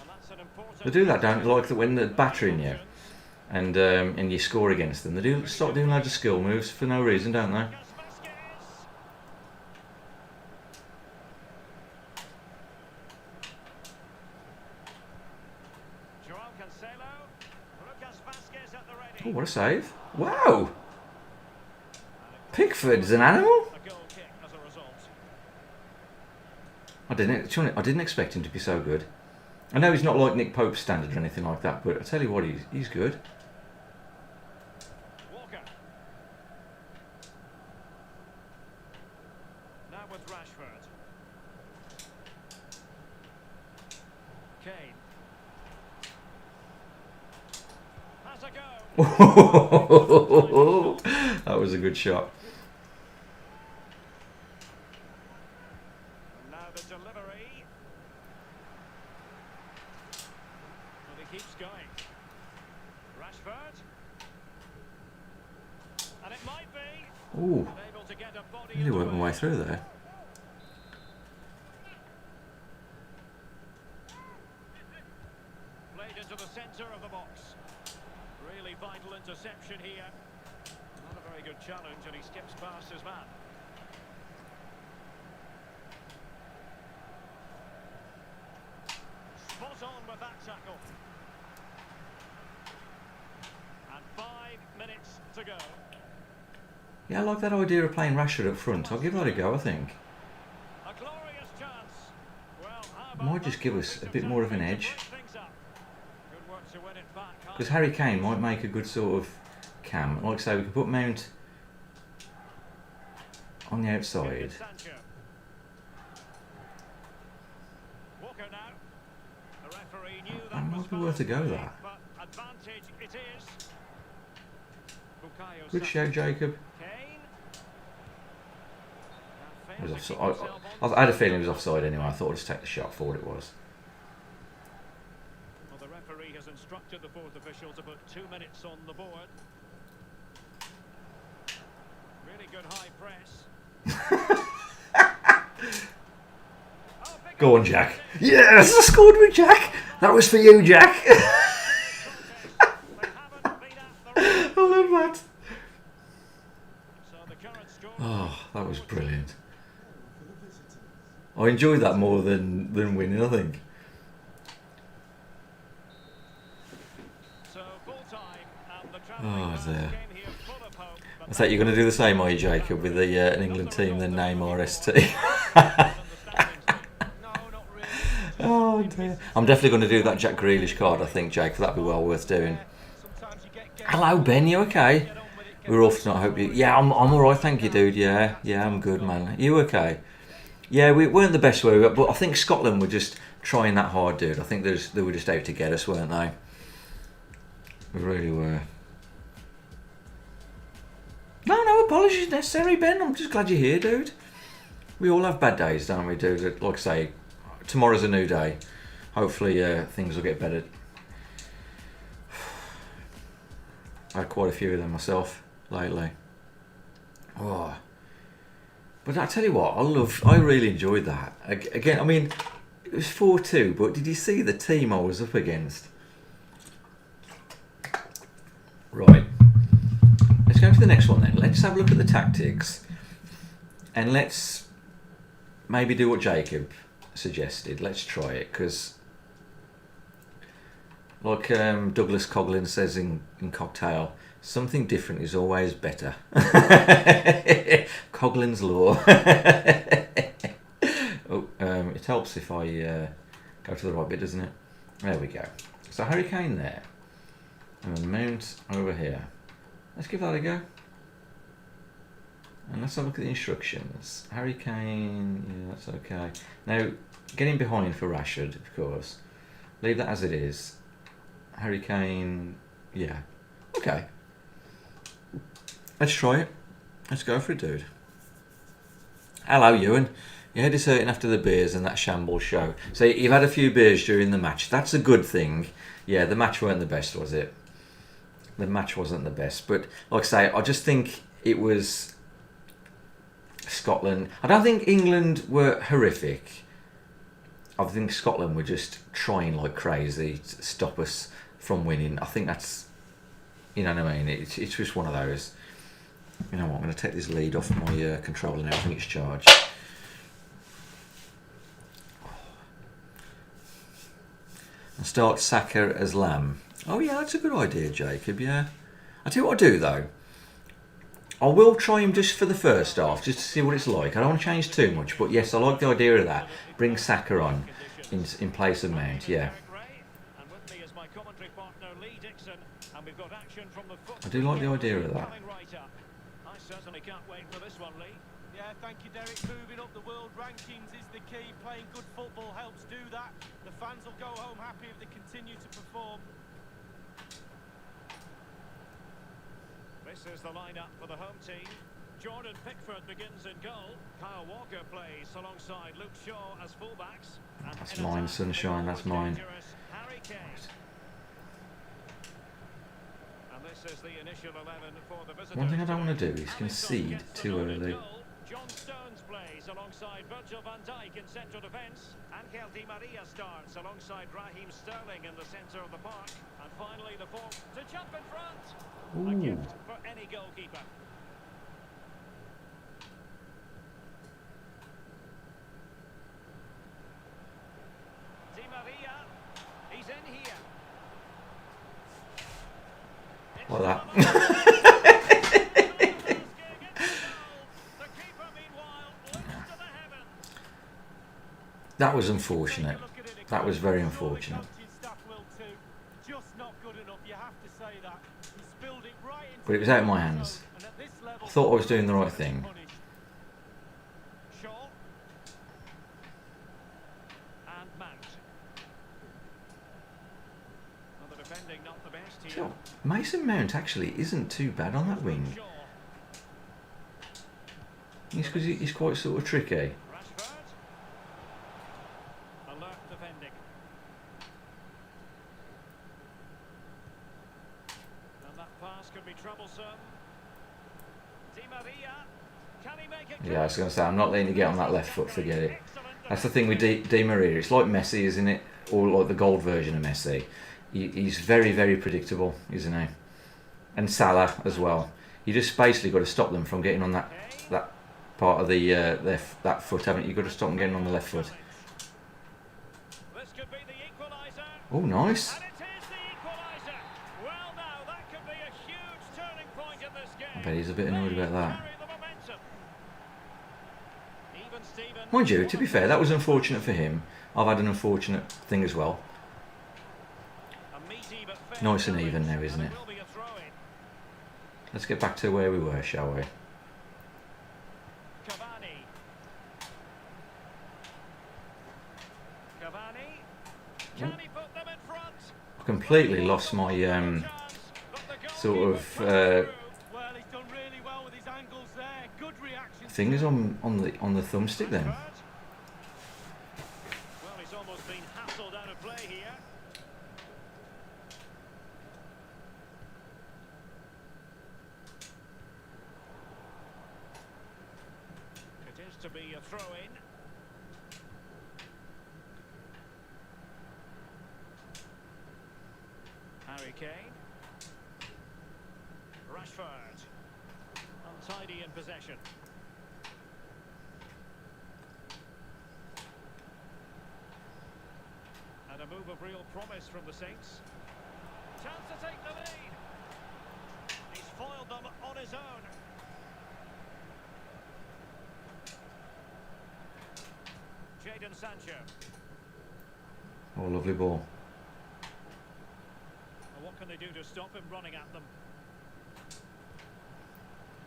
And that's an important They do that, don't they? Like when they're battering you and you score against them. They do start doing loads of skill moves for no reason, don't they? Lucas Vazquez. Joao Cancelo. Lucas Vazquez at the ready. Oh, what a save! Wow, Pickford's an animal. A goal kick as a result. I didn't expect him to be so good. I know he's not like Nick Pope's standard or anything like that, but I tell you what, he's good. Walker. Now with Rashford. Kane. Has a go. That was a good shot. And now the delivery. Well, he keeps going. Rashford. And it might be. Ooh, Able to get a body really into worked my it. way through there. Played into the centre of the box. Really vital interception here. Not a very good challenge, and he skips past his man. Spot on with that tackle. And 5 minutes to go. Yeah, I like that idea of playing Rashford up front. I'll give that a go, I think. A glorious chance. Well, how It about might just that? give us a bit more of an edge. To break things up. Good work to win it back. Because Harry Kane might make a good sort of cam. Like I say, we could put Mount on the outside. Sancho. Walker now. The referee knew that That was might be worth a go, foul, that. but advantage it is. Bukayo Good Saka. shout, Jacob. Kane. It was Now fails to offside. keep himself on I had a feeling it was offside anyway. I thought I'd just take the shot for what it was. Well, the referee has instructed the fourth official to put 2 minutes on the board. Really good high press. Oh, big Go on, Jack. Yes, I scored with Jack. That was for you, Jack. They haven't been at the right. I love that. So the current score. Oh, that was brilliant. I enjoyed that more than winning, I think. So full time, and the Oh, travelling fans there. came here full of hope, but I thought you were going to do the same, are you, Jacob, with the an England team, then name RST. No, not really. Oh dear. I'm definitely going to do that Jack Grealish card, I think, Jake. That'd be well worth doing. Sometimes you get Hello, Ben. You okay? get on with it. We're off tonight. I hope you. Yeah, I'm alright, thank you, dude. Yeah, I'm good, man. You okay? Yeah, we weren't the best, were we? But I think Scotland were just trying that hard, dude. I think they were just out to get us, weren't they? They really were. No apologies necessary, Ben. I'm just glad you're here, dude. We all have bad days, don't we, dude? Like I say, tomorrow's a new day. Hopefully things will get better. I had quite a few of them myself lately. Oh. But I tell you what, I really enjoyed that. Again, I mean, it was 4-2, but did you see the team I was up against? Right. Let's go to the next one then. Let's have a look at the tactics. And let's maybe do what Jacob suggested. Let's try it, because like Douglas Coughlin says in Cocktail, something different is always better. Coughlin's law. It helps if I go to the right bit, doesn't it? There we go. So Harry Kane there. And then Mount over here. Let's give that a go. And let's have a look at the instructions. Harry Kane, yeah, that's okay. Now, getting behind for Rashford, of course. Leave that as it is. Harry Kane. Yeah. Okay. Let's try it. Let's go for it, dude. Hello, Ewan. Your head is hurting after the beers and that shambles show. So you've had a few beers during the match. That's a good thing. Yeah, the match weren't the best, was it? The match wasn't the best. But like I say, I just think it was Scotland. I don't think England were horrific. I think Scotland were just trying like crazy to stop us from winning. I think that's, you know what I mean? It's just one of those. You know what? I'm going to take this lead off my controller now. I think it's charged. And start Saka as Lamb. Oh yeah, that's a good idea, Jacob. Yeah. I'll tell you what I'll do though. I will try him just for the first half, just to see what it's like. I don't want to change too much, but yes, I like the idea of that. Bring Saka on in place of Mount. Yeah. I do like the idea of that. I certainly can't wait for this one, Lee. Yeah, thank you, Derek. Moving up the world rankings is the key. Playing good football helps do that. The fans will go home happy if they continue to perform. This is the lineup for the home team. Jordan Pickford begins in goal. Kyle Walker plays alongside Luke Shaw as fullbacks. And that's mine, Sunshine. That's mine. Harry Kane. And this is the initial 11 for the visitors. One thing I don't want to do is concede too early. John Stones plays alongside Virgil van Dijk in central defence. Angel Di Maria starts alongside Raheem Sterling in the centre of the park. And finally the fourth to jump in front. A gift for any goalkeeper. Di Maria, he's in here. Like that. That was unfortunate. That was very unfortunate. But it was out of my hands. I thought I was doing the right thing. Shaw and Mount. Well, the defending not the best here. So, Mason Mount actually isn't too bad on that wing. It's because he's quite sort of tricky. Alert defending. And that pass could be troublesome. Di Maria, can he make it? Yeah, I was going to say, I'm not letting you get on that left foot, forget it. That's the thing with Di Maria, it's like Messi, isn't it? Or like the gold version of Messi. He's very, very predictable, isn't he? And Salah as well. You just basically got to stop them from getting on that part of the that foot, haven't you? You've got to stop them getting on the left foot. This could be the equaliser. Oh, nice. And it is the equaliser. Well, now that could be a huge turning point in this game. I bet he's a bit annoyed about that. Carry the momentum. Even Steven. Mind you, to be fair, that was unfortunate for him. I've had an unfortunate thing as well. A meaty but fair Nice and challenge, even now, isn't and it? will be a throw-in. Let's get back to where we were, shall we? Cavani. Cavani. Can he put them in front? I completely lost my sort of Well, he's done really well with his angles there. Good reaction. fingers on the thumbstick then. Well, he's almost been hassled out of play here. It is to be a throw-in. Harry Kane. Rashford. Untidy in possession. And a move of real promise from the Saints. Chance to take the lead. He's foiled them on his own. Jadon Sancho. Oh, lovely ball. Well, what can they do to stop him running at them?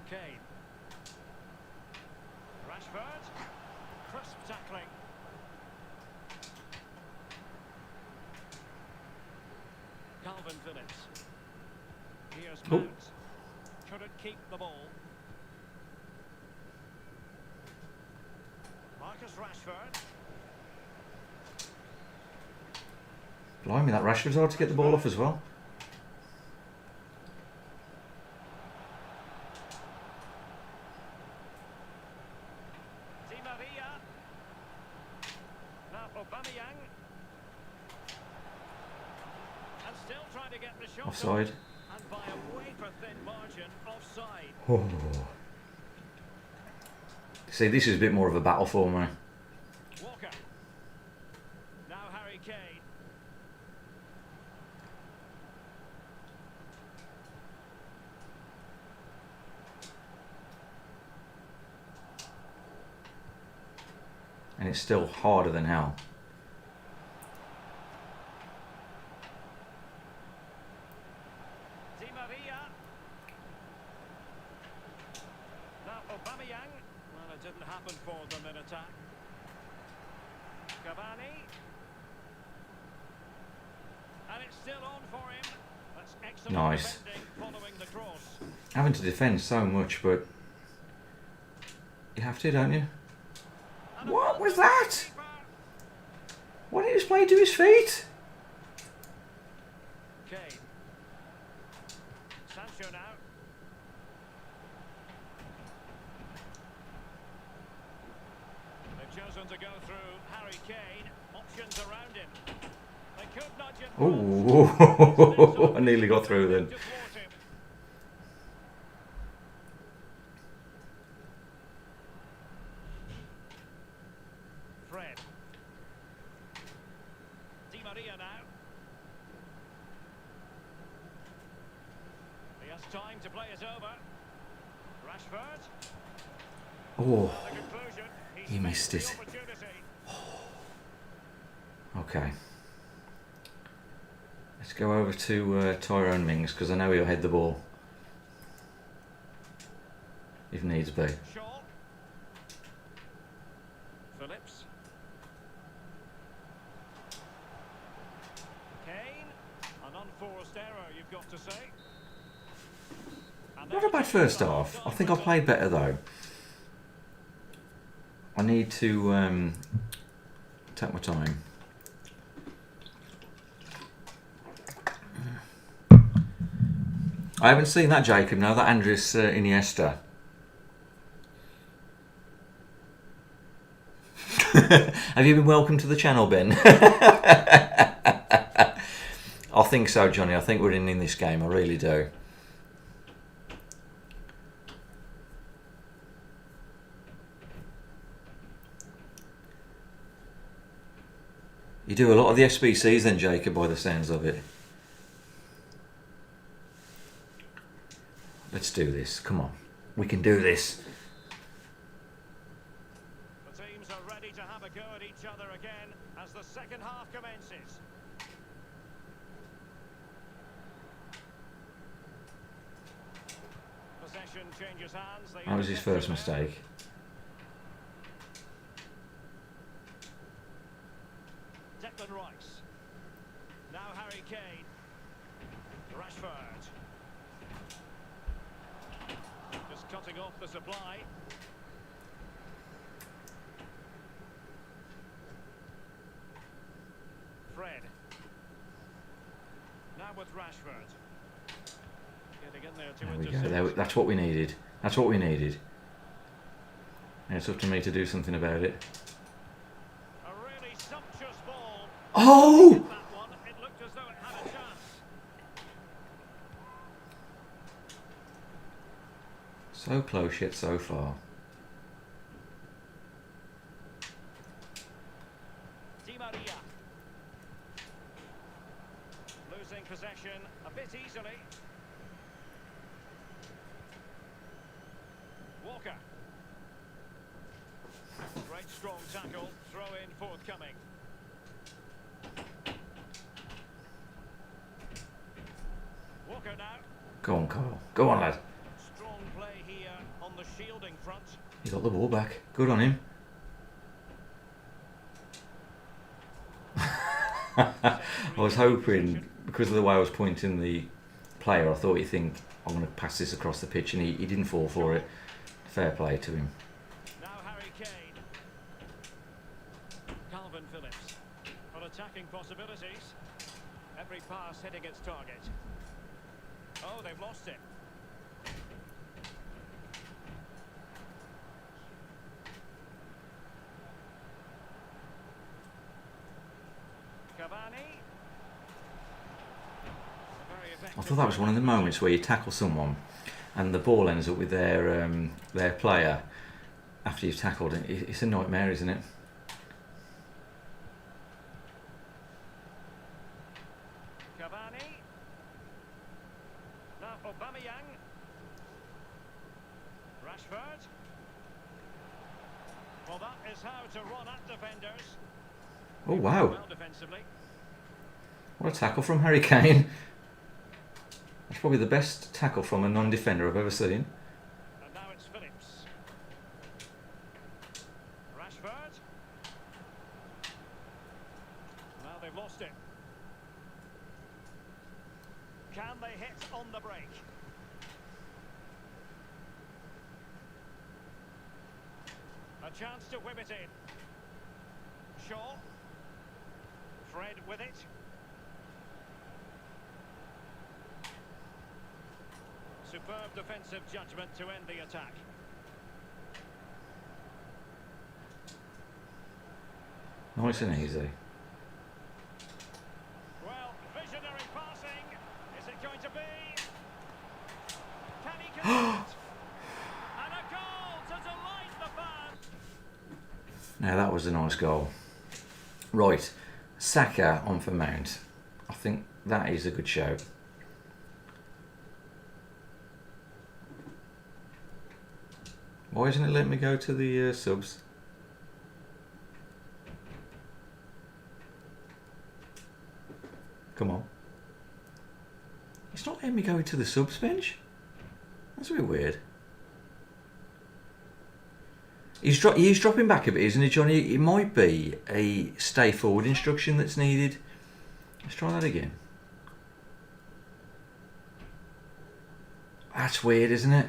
Kane. Rashford. Crisp tackling. Phillips. Here's Oh. Mount. Couldn't keep the ball. Marcus Rashford. Blimey, that Rashford's hard to get the ball off as well. Di Maria. Now Aubameyang. And still trying to get the shot. Offside. And by a wafer-thin margin, offside. Oh. See, this is a bit more of a battle for me. Walker. Now Harry Kane. And it's still harder than hell. Di Maria. Now Aubameyang. Well, it didn't happen for them in attack. Cavani. And it's still on for him. That's excellent Nice. defending following the cross. Having to defend so much, but you have to, don't you? And a What ball was to the that? keeper. Why did he just play to his feet? Kane. Sancho now. They've chosen to go through Harry Kane. Options around him. They could nudge it. Oh, I nearly got through then. Fred. Di Maria now. He has time to play it over. Rashford. Oh, The conclusion. He's he missed missed it. the opportunity. Okay. Let's go over to Tyrone Mings because I know he'll head the ball if needs be. Shaw. Phillips. Kane. An unforced error, you've got to say. And Not a bad first half. I think I played better though. I need to take my time. I haven't seen that Jacob now, that Andres Iniesta. Have you been welcome to the channel, Ben? I think so, Johnny. I think we're in this game. I really do. You do a lot of the SBCs then, Jacob, by the sounds of it. Let's do this. Come on. We can do this. The teams are ready to have a go at each other again as the second half commences. Possession changes hands. That was his first mistake. Declan Rice. Now Harry Kane. Rashford. Just cutting off the supply. Fred. Now with Rashford. Getting in there to There we go. intercept. That's what we needed. That's what we needed. And it's up to me to do something about it. A really sumptuous ball. Oh! That one, it looked as though it had a chance. So close yet so far. Di Maria. Losing possession a bit easily. Walker. Great strong tackle. Throw in forthcoming. Walker now. Go on, Carl. Go on, lad. Strong play here on the shielding front. He got the ball back. Good on him. I was hoping because of the way I was pointing the player, I thought he'd think I'm going to pass this across the pitch, and he didn't fall for it. Fair play to him. Now Harry Kane. Calvin Phillips. For attacking possibilities. Every pass hitting its target. Oh, they've lost it. Cavani. I thought that was one of the moments where you tackle someone and the ball ends up with their player after you've tackled it. It's a nightmare, isn't it? Cavani. Now Aubameyang. Rashford. Well, that is how to run at defenders. Oh wow! Well defensively. What a tackle from Harry Kane. That's probably the best tackle from a non-defender I've ever seen. And now it's Phillips. Rashford. Now they've lost it. Can they hit on the break? A chance to whip it in. Shaw. Fred with it. Superb defensive judgment to end the attack. Nice and easy. Well, visionary passing. Is it going to be? Can he connect? And a goal to delight the fans. Now that was a nice goal. Right, Saka on for Mount. I think that is a good shout. Why isn't it letting me go to the subs? Come on. It's not letting me go into the subs bench? That's a bit weird. He's dropping back a bit, isn't he, Johnny? It might be a stay forward instruction that's needed. Let's try that again. That's weird, isn't it?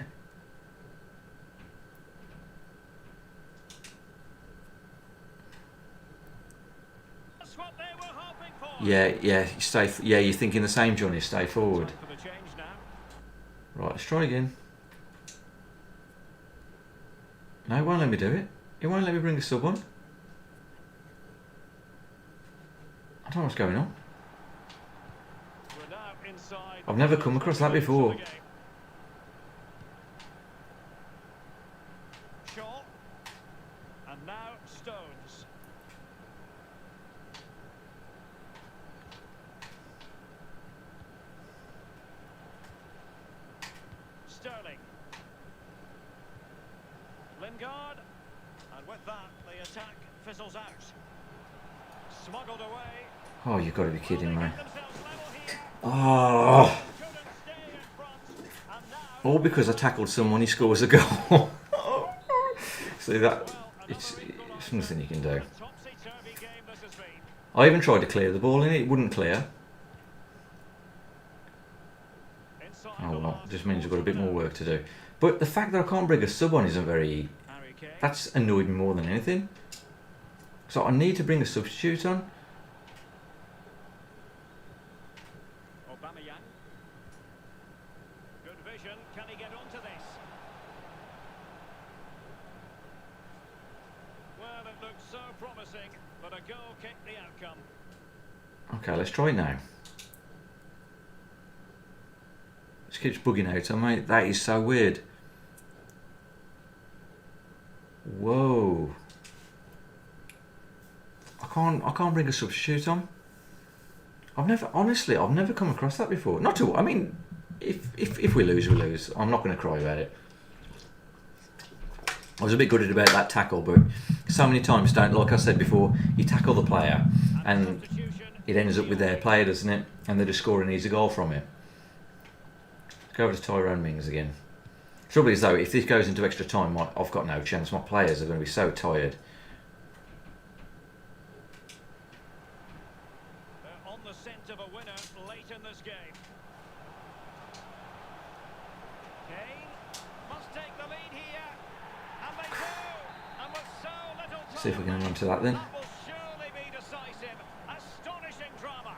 That's what they were hoping for. Yeah, you're thinking the same, Johnny. Stay forward. Time for the change now. Right, let's try again. No, it won't let me do it. It won't let me bring a sub on. I don't know what's going on. We're now inside. I've never come across that before. Shaw. And now Stones. Sterling. Lingard. And with that, the attack fizzles out. Smuggled away. Oh, you've got to be kidding me. Get themselves level here. Oh, Couldn't stay in front. And now. all because I tackled someone, he scores a goal. See that? It's nothing you can do. Topsy-turvy game this has been. I even tried to clear the ball in it. It wouldn't clear. Inside Oh the well, last it just means I've got a bit quarter more work to do. But the fact that I can't bring a sub on isn't very... now. Harry Kane. That's annoyed me more than anything. So I need to bring a substitute on. Aubameyang. Good vision. Can he get onto this? Well, it looks so promising, but a goal kicked the outcome. Okay, let's try it now. Just keeps bugging out on me. That is so weird. Whoa. I can't bring a substitute on. I've never come across that before. Not to, I mean, if we lose, we lose. I'm not going to cry about it. I was a bit gutted about that tackle, but so many times, like I said before, you tackle the player and it ends up with their player, doesn't it? And they just score an easy goal from it. Let's go over to Tyrone Mings again. Trouble is though, if this goes into extra time, I've got no chance. My players are going to be so tired. They're on the scent of a winner late in See if we can hang on to that then. That will surely be decisive. Astonishing drama.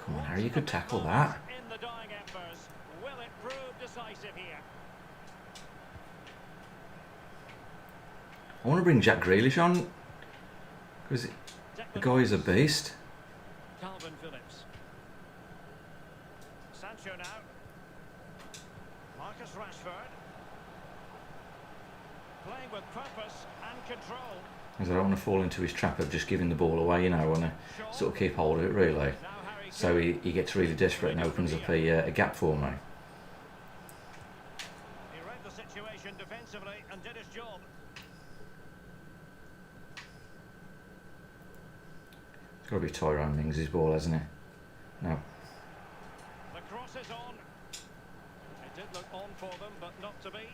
Come on, Harry, you could tackle that. In the dying embers. Will it prove decisive here? I want to bring Jack Grealish on because the guy is a beast. Calvin Phillips. Sancho now. Marcus Rashford. Playing with purpose and control. Because I don't want to fall into his trap of just giving the ball away, you know. I want to sort of keep hold of it, really. So he gets really desperate and opens up a gap for me. He read the situation defensively and did his job. It's got to be Tyrone Mings' ball, hasn't it? No. The cross is on. It did look on for them, but not to be.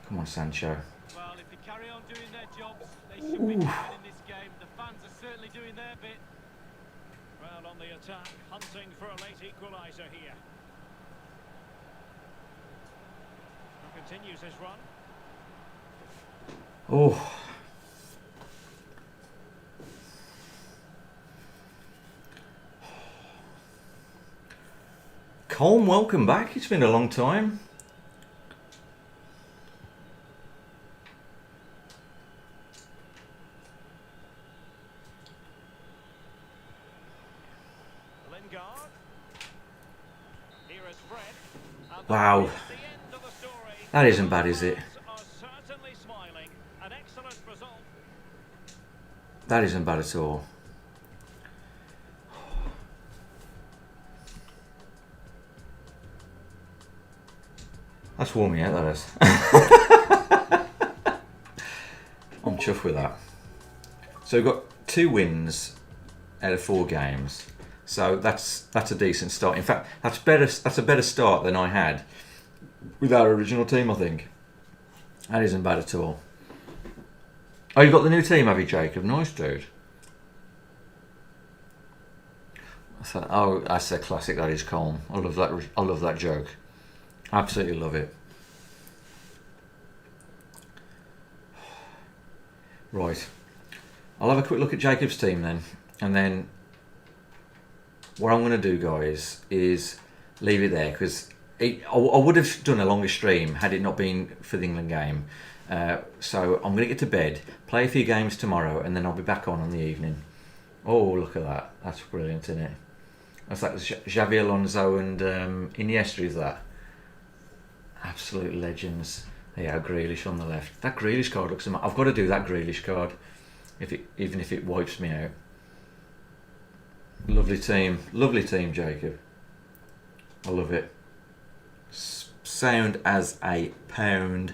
Come on, Sancho. Well, if they carry on doing their jobs, they should be winning this game. The fans are certainly doing their bit. Well, on the attack, hunting for a late equaliser here. He continues his run. Oh. Colm, welcome back. It's been a long time. Lingard. Here is Fred. And Wow. that is the end of the story. That isn't bad, is it? Are certainly smiling. An excellent result. That isn't bad at all. That's warming out, that is. I'm chuffed with that. So we've got 2 wins out of 4 games. So that's a decent start. In fact, that's a better start than I had with our original team, I think. That isn't bad at all. Oh, you've got the new team, have you, Jacob? Nice, dude. Oh, that's a classic. That is calm. I love that. I love that joke. Absolutely love it. Right. I'll have a quick look at Jacob's team then, and then what I'm going to do, guys, is leave it there because I would have done a longer stream had it not been for the England game. So I'm going to get to bed, play a few games tomorrow, and then I'll be back on the evening. Oh, look at that. That's brilliant, isn't it? That's like Xavi Alonso and Iniesta, is that? Absolute legends. Yeah, Grealish on the left. That Grealish card looks amazing. I've got to do that Grealish card, even if it wipes me out. Lovely team, Jacob. I love it. Sound as a pound.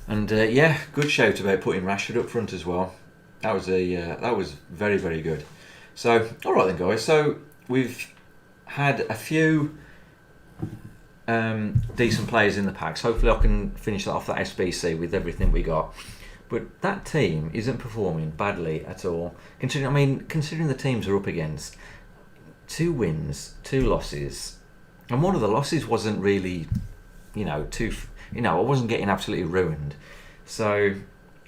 And yeah, good shout about putting Rashford up front as well. That was very, very good. So, all right then, guys. So we've had a few decent players in the packs. Hopefully, I can finish that off that SBC with everything we got. But that team isn't performing badly at all. Considering the teams are up against 2 wins, 2 losses, and one of the losses wasn't really, I wasn't getting absolutely ruined. So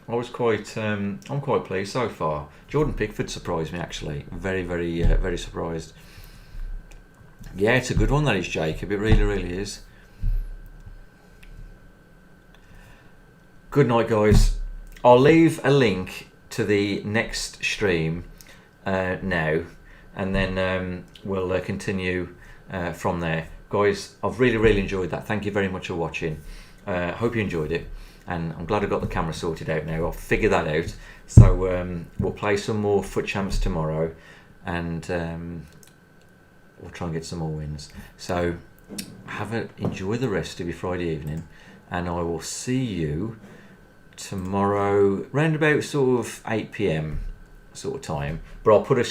I was I'm quite pleased so far. Jordan Pickford surprised me actually. Very, very, very surprised. Yeah, it's a good one, that is, Jacob. It really, really is. Good night, guys. I'll leave a link to the next stream now, and then we'll continue from there. Guys, I've really, really enjoyed that. Thank you very much for watching. Hope you enjoyed it, and I'm glad I got the camera sorted out now. I'll figure that out. So we'll play some more FUT Champs tomorrow, and we'll try and get some more wins. So enjoy the rest of your Friday evening, and I will see you tomorrow round about sort of 8 PM sort of time. But I'll put a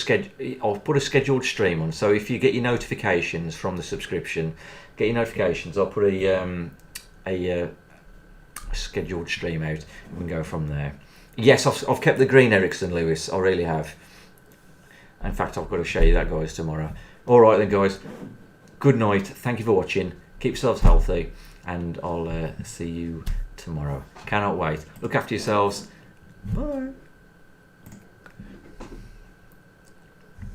scheduled stream on. So if you get your notifications from the subscription, get your notifications. I'll put a scheduled stream out. We can go from there. Yes, I've kept the green Ericsson, Lewis. I really have. In fact, I've got to show you that, guys, tomorrow. All right then, guys. Good night. Thank you for watching. Keep yourselves healthy, and I'll see you tomorrow. Cannot wait. Look after yourselves. Bye.